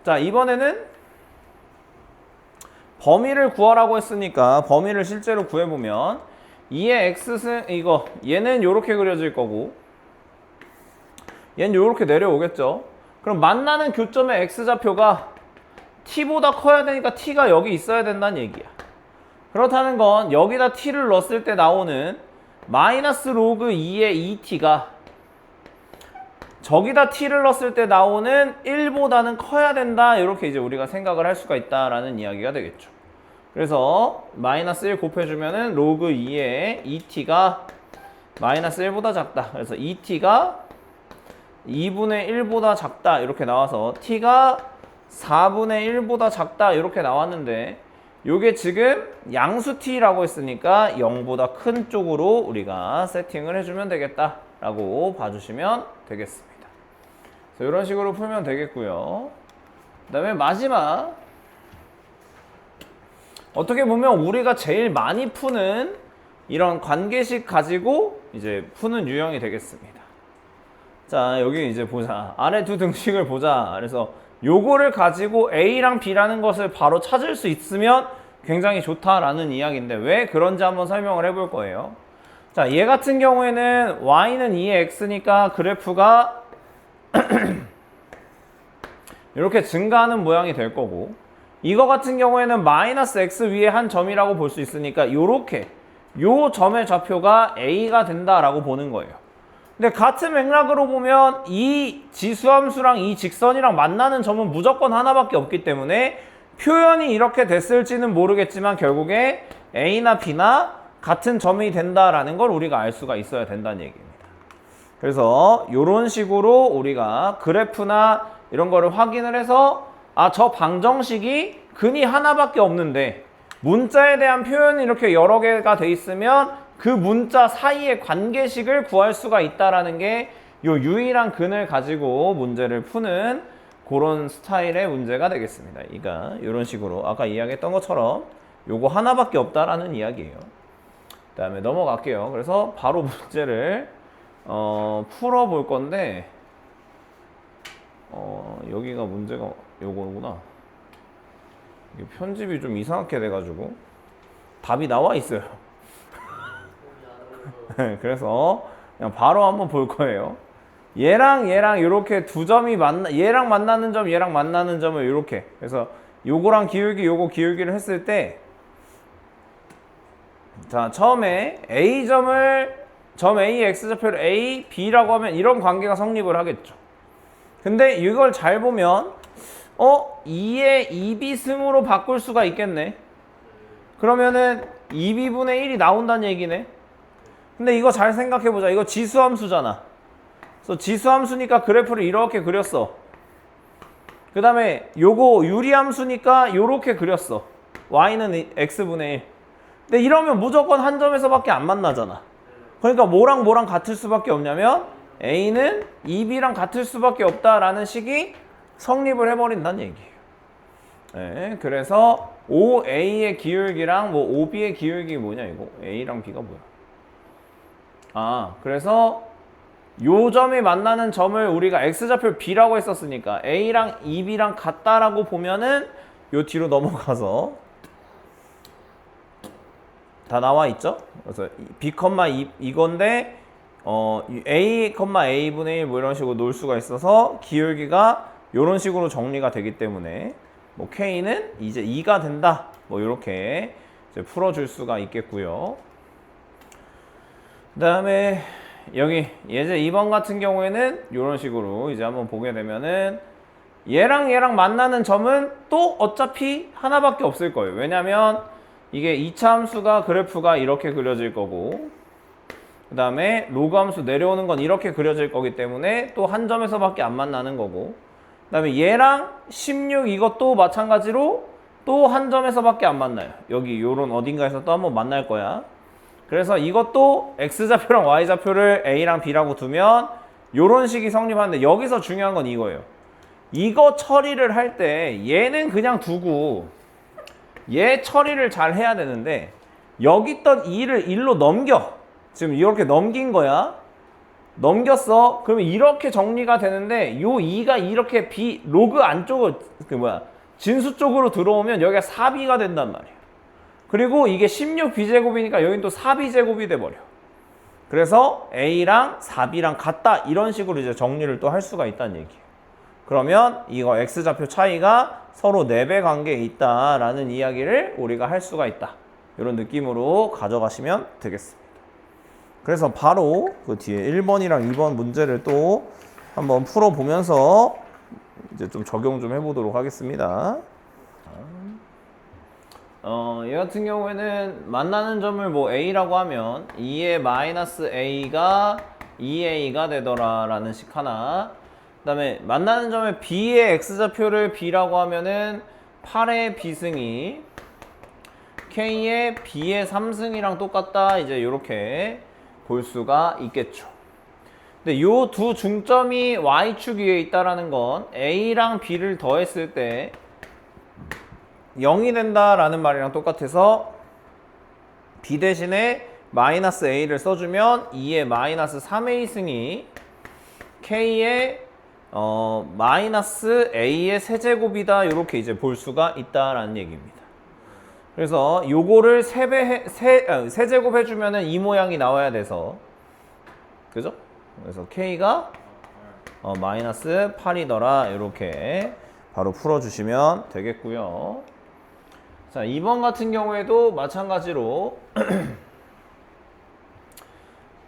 자, 이번에는 범위를 구하라고 했으니까 범위를 실제로 구해보면 2의 x승 얘는 요렇게 그려질 거고 얘는 요렇게 내려오겠죠. 그럼 만나는 교점의 x좌표가 t보다 커야 되니까 t가 여기 있어야 된다는 얘기야. 그렇다는 건 여기다 t를 넣었을 때 나오는 마이너스 로그 2의 2t가 저기다 t를 넣었을 때 나오는 1보다는 커야 된다. 이렇게 이제 우리가 생각을 할 수가 있다라는 이야기가 되겠죠. 그래서 마이너스 1 곱해주면은 로그 2에 2t가 마이너스 1보다 작다. 그래서 2t가 2분의 1보다 작다 이렇게 나와서 t가 4분의 1보다 작다 이렇게 나왔는데 요게 지금 양수 t라고 했으니까 0보다 큰 쪽으로 우리가 세팅을 해주면 되겠다 라고 봐주시면 되겠습니다. 그래서 이런 식으로 풀면 되겠고요. 그 다음에 마지막, 어떻게 보면 우리가 제일 많이 푸는 이런 관계식 가지고 이제 푸는 유형이 되겠습니다. 자, 여기 이제 보자. 아래 두 등식을 보자. 그래서 요거를 가지고 A랑 B라는 것을 바로 찾을 수 있으면 굉장히 좋다라는 이야기인데 왜 그런지 한번 설명을 해볼 거예요. 자, 얘 같은 경우에는 Y는 2의 X니까 그래프가 이렇게 증가하는 모양이 될 거고, 이거 같은 경우에는 마이너스 X 위에 한 점이라고 볼 수 있으니까 요렇게 요 점의 좌표가 A가 된다라고 보는 거예요. 근데 같은 맥락으로 보면 이 지수함수랑 이 직선이랑 만나는 점은 무조건 하나밖에 없기 때문에 표현이 이렇게 됐을지는 모르겠지만 결국에 A나 B나 같은 점이 된다라는 걸 우리가 알 수가 있어야 된다는 얘기입니다. 그래서 이런 식으로 우리가 그래프나 이런 거를 확인을 해서 아, 저 방정식이 근이 하나밖에 없는데 문자에 대한 표현이 이렇게 여러 개가 돼 있으면 그 문자 사이의 관계식을 구할 수가 있다라는 게 요 유일한 근을 가지고 문제를 푸는 그런 스타일의 문제가 되겠습니다. 그러니까 이런 식으로 아까 이야기했던 것처럼 요거 하나밖에 없다라는 이야기예요. 그 다음에 넘어갈게요. 그래서 바로 문제를 풀어볼 건데 여기가 문제가 요거구나. 이게 편집이 좀 이상하게 돼가지고 답이 나와 있어요. 그래서 그냥 바로 한번 볼 거예요. 얘랑 이렇게 두 점이 얘랑 만나는 점, 얘랑 만나는 점을 이렇게. 그래서 요거랑 기울기, 요거 기울기를 했을 때, 자, 처음에 점 A의 X좌표를 A, B라고 하면 이런 관계가 성립을 하겠죠. 근데 이걸 잘 보면 2의 2비승으로 바꿀 수가 있겠네. 그러면은 2b분의 1이 나온다는 얘기네. 근데 이거 잘 생각해보자. 이거 지수함수잖아. 그래서 지수함수니까 그래프를 이렇게 그렸어. 그 다음에 요거 유리함수니까 요렇게 그렸어. y는 x분의 1. 근데 이러면 무조건 한 점에서밖에 안 만나잖아. 그러니까 뭐랑 뭐랑 같을 수밖에 없냐면 a는 2b랑 같을 수밖에 없다라는 식이 성립을 해버린다는 얘기예요. 네, 그래서 5a의 기울기랑 뭐 5b의 기울기 뭐냐 이거? a랑 b가 뭐야? 아, 그래서 요 점이 만나는 점을 우리가 x좌표 b라고 했었으니까 a랑 2b랑 같다라고 보면은 요 뒤로 넘어가서 다 나와 있죠? 그래서 b, 이건데 a, a분의 1 뭐 이런 식으로 놓을 수가 있어서 기울기가 이런 식으로 정리가 되기 때문에 뭐 k는 이제 2가 된다. 뭐 이렇게 이제 풀어줄 수가 있겠고요. 그 다음에 여기 예제 2번 같은 경우에는 이런 식으로 이제 한번 보게 되면은 얘랑 만나는 점은 또 어차피 하나밖에 없을 거예요. 왜냐면 이게 2차 함수가 그래프가 이렇게 그려질 거고, 그 다음에 로그 함수 내려오는 건 이렇게 그려질 거기 때문에 또 한 점에서밖에 안 만나는 거고, 그 다음에 얘랑 16 이것도 마찬가지로 또 한 점에서밖에 안 만나요. 여기 요런 어딘가에서 또 한번 만날 거야. 그래서 이것도 x좌표랑 y좌표를 a랑 b라고 두면 요런 식이 성립하는데, 여기서 중요한 건 이거예요. 이거 처리를 할 때 얘는 그냥 두고 얘 처리를 잘 해야 되는데, 여기 있던 2를 1로 넘겨. 지금 이렇게 넘긴 거야. 넘겼어. 그러면 이렇게 정리가 되는데, 요 2가 이렇게 로그 안쪽으로 진수 쪽으로 들어오면 여기가 4b가 된단 말이에요. 그리고 이게 16b제곱이니까 여긴 또 4b제곱이 돼버려. 그래서 a랑 4b랑 같다, 이런 식으로 이제 정리를 또 할 수가 있다는 얘기예요. 그러면 이거 x좌표 차이가 서로 4배 관계에 있다라는 이야기를 우리가 할 수가 있다. 이런 느낌으로 가져가시면 되겠습니다. 그래서 바로 그 뒤에 1번이랑 2번 문제를 또 한번 풀어보면서 이제 좀 적용 좀 해보도록 하겠습니다. 얘 같은 경우에는 만나는 점을 뭐 A라고 하면 2의 마이너스 A가 2A가 되더라 라는 식 하나. 그 다음에 만나는 점의 B의 X좌표를 B라고 하면은 8의 B승이 K의 B의 3승이랑 똑같다. 이제 이렇게 볼 수가 있겠죠. 근데 요 두 중점이 Y축 위에 있다라는 건 A랑 B를 더했을 때 0이 된다라는 말이랑 똑같아서 B 대신에 마이너스 A를 써주면 2의 마이너스 3A 승이 K의 마이너스 A의 세제곱이다. 이렇게 이제 볼 수가 있다라는 얘기입니다. 그래서 요거를 세제곱 해주면은 이 모양이 나와야 돼서 그죠? 그래서 K가 마이너스 8이더라. 이렇게 바로 풀어주시면 되겠고요. 자, 2번 같은 경우에도 마찬가지로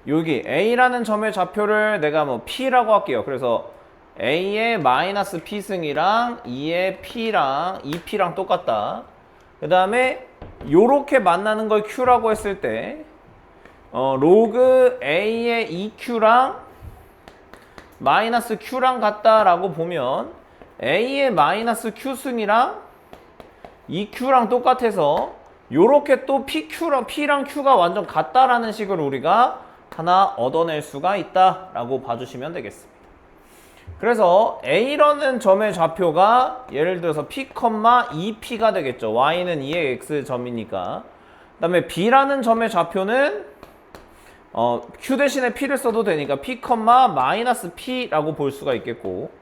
여기 A라는 점의 좌표를 내가 뭐 P라고 할게요. 그래서 A의 마이너스 P승이랑 2의 P랑 2P랑 똑같다. 그 다음에 요렇게 만나는 걸 Q라고 했을 때 로그 A의 2Q랑 마이너스 Q랑 같다라고 보면 A의 마이너스 Q승이랑 2Q랑 똑같아서 요렇게 또 P랑 Q가 완전 같다라는 식으로 우리가 하나 얻어낼 수가 있다라고 봐주시면 되겠습니다. 그래서 A라는 점의 좌표가 예를 들어서 P, 2P가 되겠죠. Y는 2의 X점이니까. 그 다음에 B라는 점의 좌표는 Q 대신에 P를 써도 되니까 P, 마이너스 P라고 볼 수가 있겠고,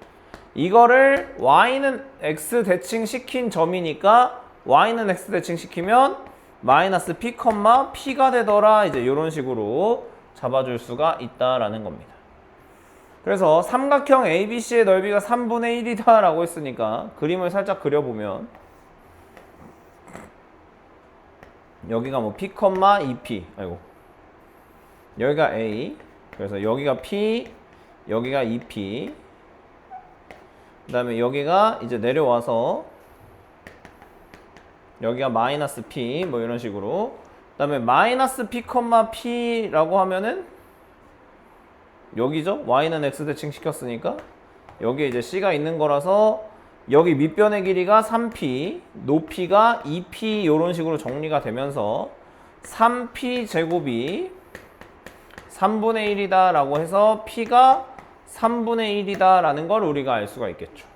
이거를 Y는 X 대칭시킨 점이니까 Y는 X 대칭시키면 마이너스 P, P가 되더라. 이제 이런 식으로 잡아줄 수가 있다라는 겁니다. 그래서 삼각형 ABC의 넓이가 3분의 1이다 라고 했으니까 그림을 살짝 그려보면 여기가 뭐 P, 2P 여기가 A, 그래서 여기가 P, 여기가 2P, 그 다음에 여기가 이제 내려와서 여기가 마이너스 P 뭐 이런 식으로, 그 다음에 마이너스 P, P라고 하면은 여기죠? Y는 X 대칭 시켰으니까 여기에 이제 C가 있는 거라서 여기 밑변의 길이가 3P, 높이가 2P 이런 식으로 정리가 되면서 3P 제곱이 3분의 1이다 라고 해서 P가 3분의 1이다 라는 걸 우리가 알 수가 있겠죠.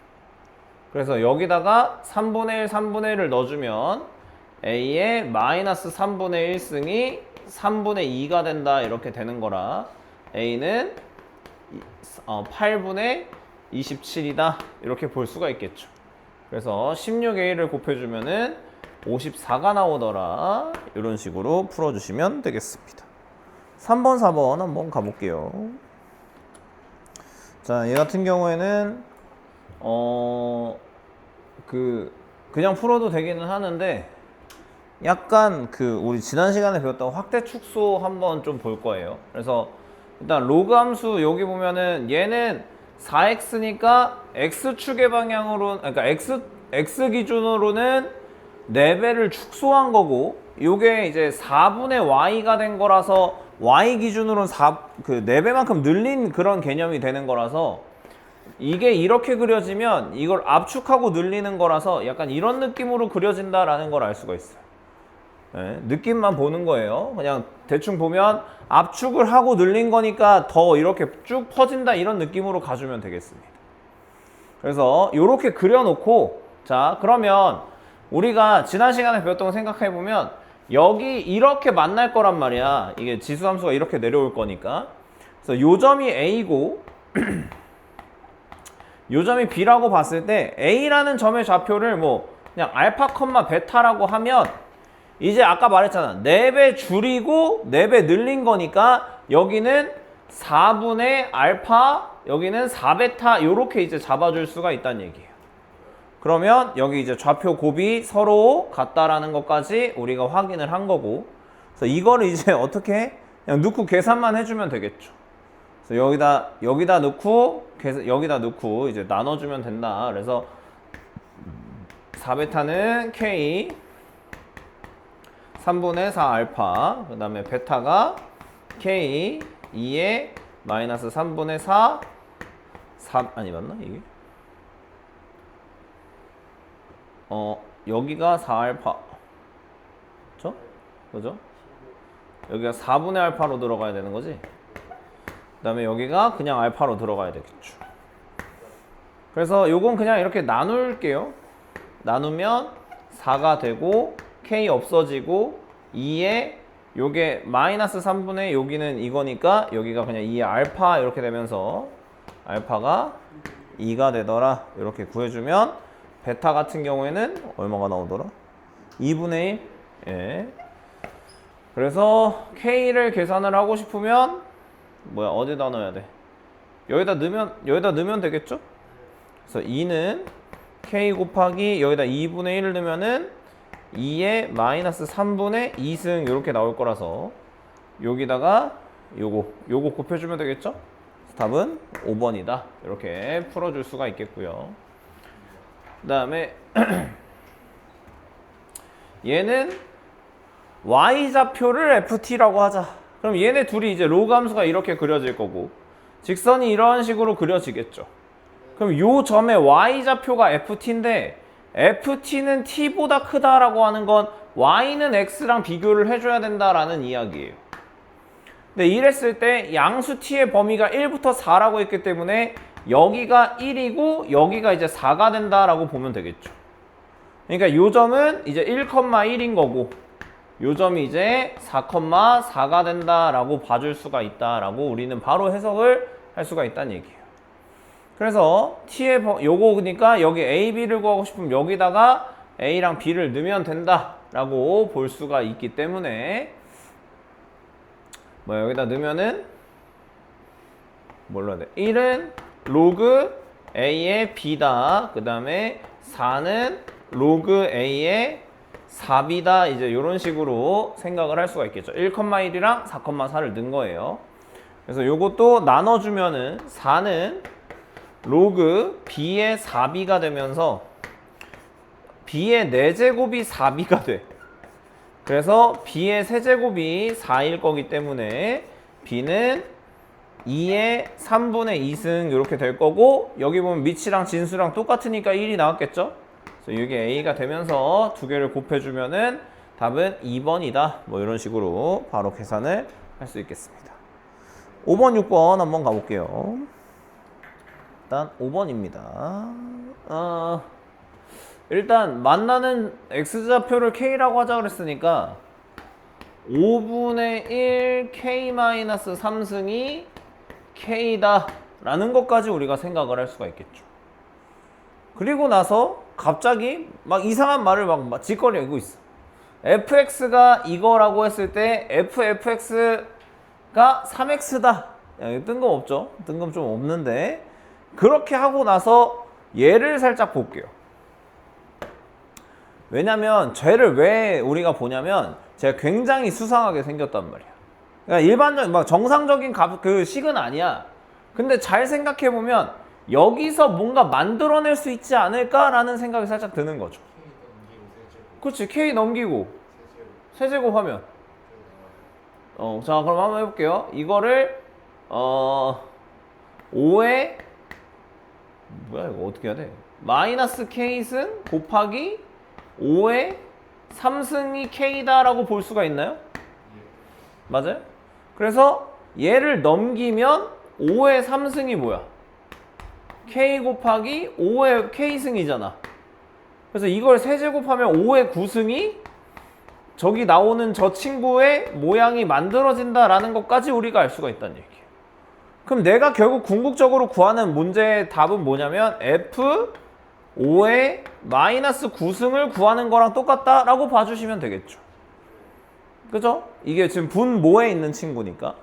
그래서 여기다가 3분의 1, 3분의 1을 넣어주면 A의 마이너스 3분의 1승이 3분의 2가 된다 이렇게 되는 거라 A는 8분의 27이다 이렇게 볼 수가 있겠죠. 그래서 16A를 곱해주면은 54가 나오더라. 이런 식으로 풀어주시면 되겠습니다. 3번, 4번 한번 가볼게요. 자, 얘 같은 경우에는 그냥 풀어도 되기는 하는데 약간 우리 지난 시간에 배웠던 확대 축소 한번 좀 볼 거예요. 그래서 일단 로그 함수 여기 보면은 얘는 4x니까 x축의 방향으로, 그러니까 x 기준으로는 4배를 축소한 거고, 요게 이제 4분의 y가 된 거라서 y 기준으로는 4배만큼 늘린 그런 개념이 되는 거라서 이게 이렇게 그려지면 이걸 압축하고 늘리는 거라서 약간 이런 느낌으로 그려진다라는 걸 알 수가 있어요. 네, 느낌만 보는 거예요. 그냥 대충 보면 압축을 하고 늘린 거니까 더 이렇게 쭉 퍼진다 이런 느낌으로 가주면 되겠습니다. 그래서 이렇게 그려놓고, 자 그러면 우리가 지난 시간에 배웠던 거 생각해보면 여기 이렇게 만날 거란 말이야. 이게 지수함수가 이렇게 내려올 거니까. 그래서 요 점이 A고 요 점이 B라고 봤을 때 A라는 점의 좌표를 뭐 그냥 알파, 베타라고 하면 이제 아까 말했잖아. 4배 줄이고 4배 늘린 거니까 여기는 4분의 알파, 여기는 4베타 요렇게 이제 잡아줄 수가 있다는 얘기예요. 그러면 여기 이제 좌표 곱이 서로 같다라는 것까지 우리가 확인을 한 거고, 그래서 이거를 이제 어떻게 그냥 넣고 계산만 해주면 되겠죠. 그래서 여기다 넣고 이제 나눠주면 된다. 그래서 4베타는 K, 3분의 4 알파, 그 다음에 베타가 K 2의 마이너스 3분의 4 아니 맞나 이게? 여기가 4알파 그죠? 여기가 4분의 알파로 들어가야 되는 거지? 그 다음에 여기가 그냥 알파로 들어가야 되겠죠. 그래서 요건 그냥 이렇게 나눌게요. 나누면 4가 되고 K 없어지고 2에 요게 마이너스 3분의 여기는 이거니까 여기가 그냥 2의 알파 이렇게 되면서 알파가 2가 되더라 이렇게 구해주면 베타 같은 경우에는 얼마가 나오더라? 2분의 1. 예. 그래서 K를 계산을 하고 싶으면 뭐야 어디다 넣어야 돼? 여기다 넣으면 되겠죠? 그래서 2는 K 곱하기 여기다 2분의 1을 넣으면은 2의 마이너스 3분의 2승 이렇게 나올 거라서 여기다가 요거 곱해주면 되겠죠? 답은 5번이다 이렇게 풀어줄 수가 있겠고요. 그 다음에 얘는 y좌표를 ft라고 하자. 그럼 얘네 둘이 이제 로그 함수가 이렇게 그려질 거고 직선이 이런 식으로 그려지겠죠. 그럼 요 점의 y좌표가 ft인데 ft는 t보다 크다라고 하는 건 y는 x랑 비교를 해줘야 된다라는 이야기예요. 근데 이랬을 때 양수 t의 범위가 1부터 4라고 했기 때문에 여기가 1이고 여기가 이제 4가 된다라고 보면 되겠죠. 그러니까 요 점은 이제 1,1인 거고 요 점이 이제 4,4가 된다라고 봐줄 수가 있다라고 우리는 바로 해석을 할 수가 있다는 얘기예요. 그래서 t의 요거 그러니까 여기 a, b를 구하고 싶으면 여기다가 a랑 b를 넣으면 된다라고 볼 수가 있기 때문에 여기다 넣으면은 뭘 넣어야 돼? 1은 로그 a의 b다. 그 다음에 4는 로그 a의 4b다. 이제 이런 식으로 생각을 할 수가 있겠죠. 1,1이랑 4,4를 넣은 거예요. 그래서 요것도 나눠주면은 4는 로그 b의 4b가 되면서 b의 4제곱이 4b가 돼. 그래서 b의 세제곱이 4일 거기 때문에 b는 2의 3분의 2승 이렇게 될 거고 여기 보면 밑이랑 진수랑 똑같으니까 1이 나왔겠죠? 그래서 이게 a가 되면서 두 개를 곱해주면은 답은 2번이다. 뭐 이런 식으로 바로 계산을 할 수 있겠습니다. 5번, 6번 한번 가볼게요. 일단 5번입니다. 일단 만나는 x좌표를 k라고 하자 그랬으니까 5분의 1 k-3승이 k다 라는 것까지 우리가 생각을 할 수가 있겠죠. 그리고 나서 갑자기 막 이상한 말을 막 짓거리고 있어. fx가 이거라고 했을 때 fx가 3x다. 뜬금없죠? 뜬금 좀 없는데 그렇게 하고 나서 얘를 살짝 볼게요. 왜냐면 쟤를 왜 우리가 보냐면 제가 굉장히 수상하게 생겼단 말이야. 그러니까 일반적인 막 정상적인 그 식은 아니야. 근데 잘 생각해 보면 여기서 뭔가 만들어낼 수 있지 않을까라는 생각이 살짝 드는 거죠. 그렇지. k 넘기고 세제곱 하면 자 그럼 한번 해볼게요. 이거를 5에 뭐야 이거 어떻게 해야 돼? 마이너스 k승 곱하기 5의 3승이 k다라고 볼 수가 있나요? 맞아요? 그래서 얘를 넘기면 5의 3승이 뭐야? k 곱하기 5의 k승이잖아. 그래서 이걸 세제곱하면 5의 9승이 저기 나오는 저 친구의 모양이 만들어진다라는 것까지 우리가 알 수가 있다는 얘기예요. 그럼 내가 결국 궁극적으로 구하는 문제의 답은 뭐냐면 f 5의 마이너스 9승을 구하는 거랑 똑같다라고 봐주시면 되겠죠. 그죠? 이게 지금 분모에 있는 친구니까.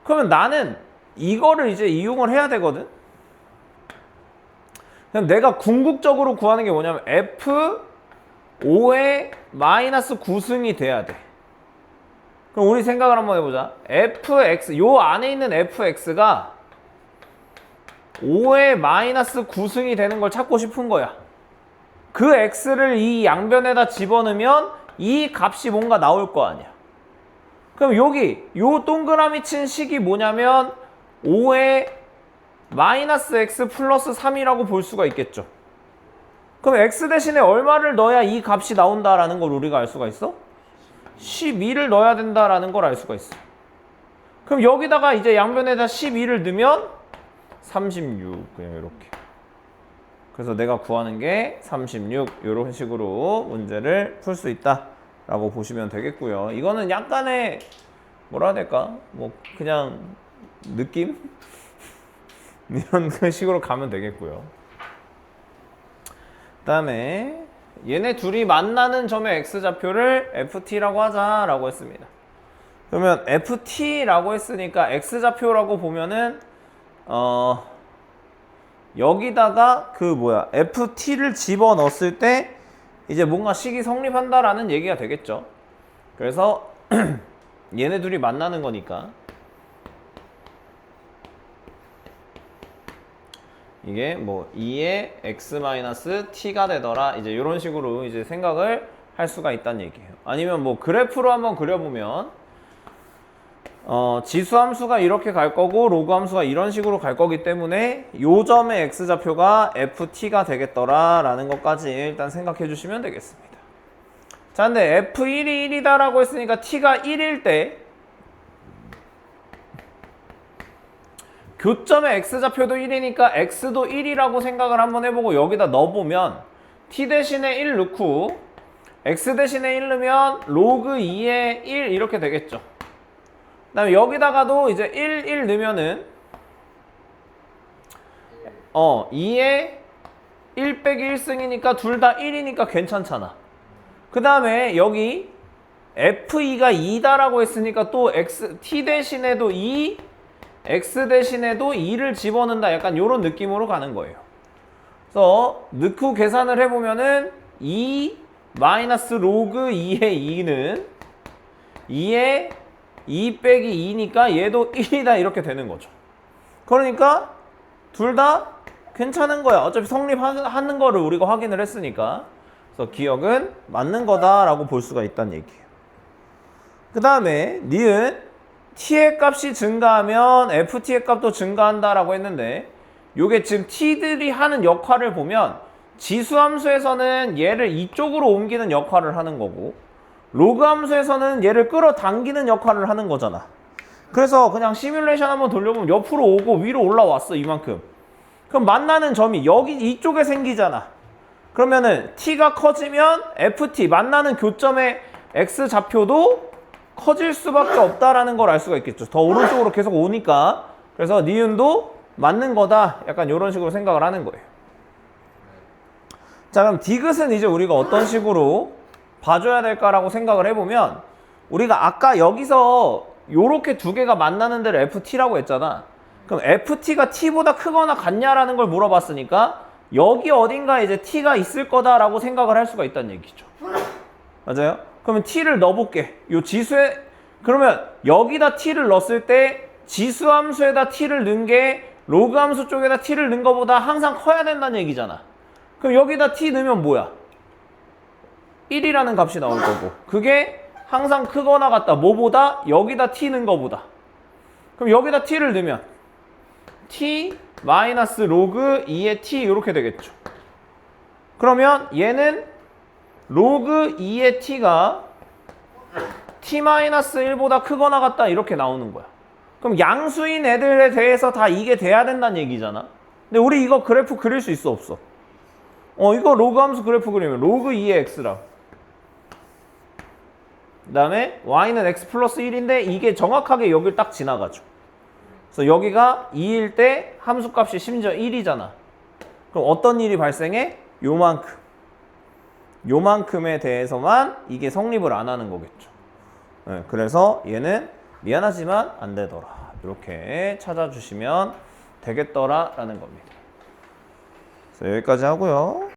그러면 나는 이거를 이제 이용을 해야 되거든. 그럼 내가 궁극적으로 구하는 게 뭐냐면 f 5의 마이너스 9승이 돼야 돼. 그럼 우리 생각을 한번 해보자. fx, 요 안에 있는 fx가 5의 마이너스 9승이 되는 걸 찾고 싶은 거야. 그 x를 이 양변에다 집어넣으면 이 값이 뭔가 나올 거 아니야. 그럼 여기 요 동그라미 친 식이 뭐냐면 5의 마이너스 x 플러스 3이라고 볼 수가 있겠죠. 그럼 x 대신에 얼마를 넣어야 이 값이 나온다라는 걸 우리가 알 수가 있어? 12를 넣어야 된다라는 걸 알 수가 있어. 그럼 여기다가 이제 양변에다 12를 넣으면 36 그냥 이렇게. 그래서 내가 구하는 게 36 이런 식으로 문제를 풀 수 있다라고 보시면 되겠고요. 이거는 약간의 뭐라 해야 될까? 뭐 그냥 느낌? 이런 식으로 가면 되겠고요. 그 다음에 얘네 둘이 만나는 점의 x좌표를 ft라고 하자라고 했습니다. 그러면 ft라고 했으니까 x좌표라고 보면은 여기다가 그 뭐야 ft를 집어넣었을 때 이제 뭔가 식이 성립한다라는 얘기가 되겠죠. 그래서 얘네 둘이 만나는 거니까 이게 뭐 2의 x-t가 되더라 이제 이런 식으로 이제 생각을 할 수가 있다는 얘기예요. 아니면 뭐 그래프로 한번 그려보면 지수함수가 이렇게 갈 거고 로그함수가 이런 식으로 갈 거기 때문에 요 점의 x좌표가 ft가 되겠더라 라는 것까지 일단 생각해 주시면 되겠습니다. 자, 근데 f1이 1이다 라고 했으니까 t가 1일 때 교점의 x좌표도 1이니까 x도 1이라고 생각을 한번 해보고 여기다 넣어보면 t 대신에 1 넣고 x 대신에 1 넣으면 로그 2의 1 이렇게 되겠죠. 그 다음에 여기다가도 이제 1 넣으면은 2의 1 빼기 1승이니까 둘 다 1이니까 괜찮잖아. 그 다음에 여기 f2가 2다라고 했으니까 또 t 대신에도 2 x 대신에도 2를 집어넣는다 약간 이런 느낌으로 가는 거예요. 그래서 넣고 계산을 해보면은 2 마이너스 로그 2의 2는 2의 2 빼기 2니까 얘도 1이다 이렇게 되는 거죠. 그러니까 둘 다 괜찮은 거야. 어차피 성립하는 거를 우리가 확인을 했으니까. 그래서 기억은 맞는 거다라고 볼 수가 있다는 얘기예요. 그 다음에 니은 t의 값이 증가하면 ft의 값도 증가한다라고 했는데 요게 지금 t들이 하는 역할을 보면 지수함수에서는 얘를 이쪽으로 옮기는 역할을 하는 거고 로그 함수에서는 얘를 끌어당기는 역할을 하는 거잖아. 그래서 그냥 시뮬레이션 한번 돌려보면 옆으로 오고 위로 올라왔어 이만큼. 그럼 만나는 점이 여기 이쪽에 생기잖아. 그러면은 t가 커지면 ft 만나는 교점의 x좌표도 커질 수밖에 없다라는 걸 알 수가 있겠죠. 더 오른쪽으로 계속 오니까. 그래서 니은도 맞는 거다. 약간 이런 식으로 생각을 하는 거예요. 자, 그럼 디귿은 이제 우리가 어떤 식으로 봐줘야 될까라고 생각을 해보면 우리가 아까 여기서 요렇게 두 개가 만나는 데를 ft라고 했잖아. 그럼 ft가 t보다 크거나 같냐라는 걸 물어봤으니까 여기 어딘가 이제 t가 있을 거다라고 생각을 할 수가 있다는 얘기죠. 맞아요? 그러면 t를 넣어볼게. 요 지수에 그러면 여기다 t를 넣었을 때 지수함수에다 t를 넣은 게 로그함수 쪽에다 t를 넣은 거보다 항상 커야 된다는 얘기잖아. 그럼 여기다 t 넣으면 뭐야? 1이라는 값이 나올 거고 그게 항상 크거나 같다. 뭐보다? 여기다 t 넣은 거보다. 그럼 여기다 t를 넣으면 t 마이너스 로그 2의 t 이렇게 되겠죠. 그러면 얘는 로그 2의 t가 t-1보다 크거나 같다 이렇게 나오는 거야. 그럼 양수인 애들에 대해서 다 이게 돼야 된다는 얘기잖아. 근데 우리 이거 그래프 그릴 수 있어 없어? 이거 로그 함수 그래프 그리면 로그 2의 x라. 그 다음에 y는 x 플러스 1인데 이게 정확하게 여길 딱 지나가죠. 그래서 여기가 2일 때 함수값이 심지어 1이잖아. 그럼 어떤 일이 발생해? 요만큼에 대해서만 이게 성립을 안 하는 거겠죠. 네, 그래서 얘는 미안하지만 안 되더라. 이렇게 찾아주시면 되겠더라 라는 겁니다. 그래서 여기까지 하고요.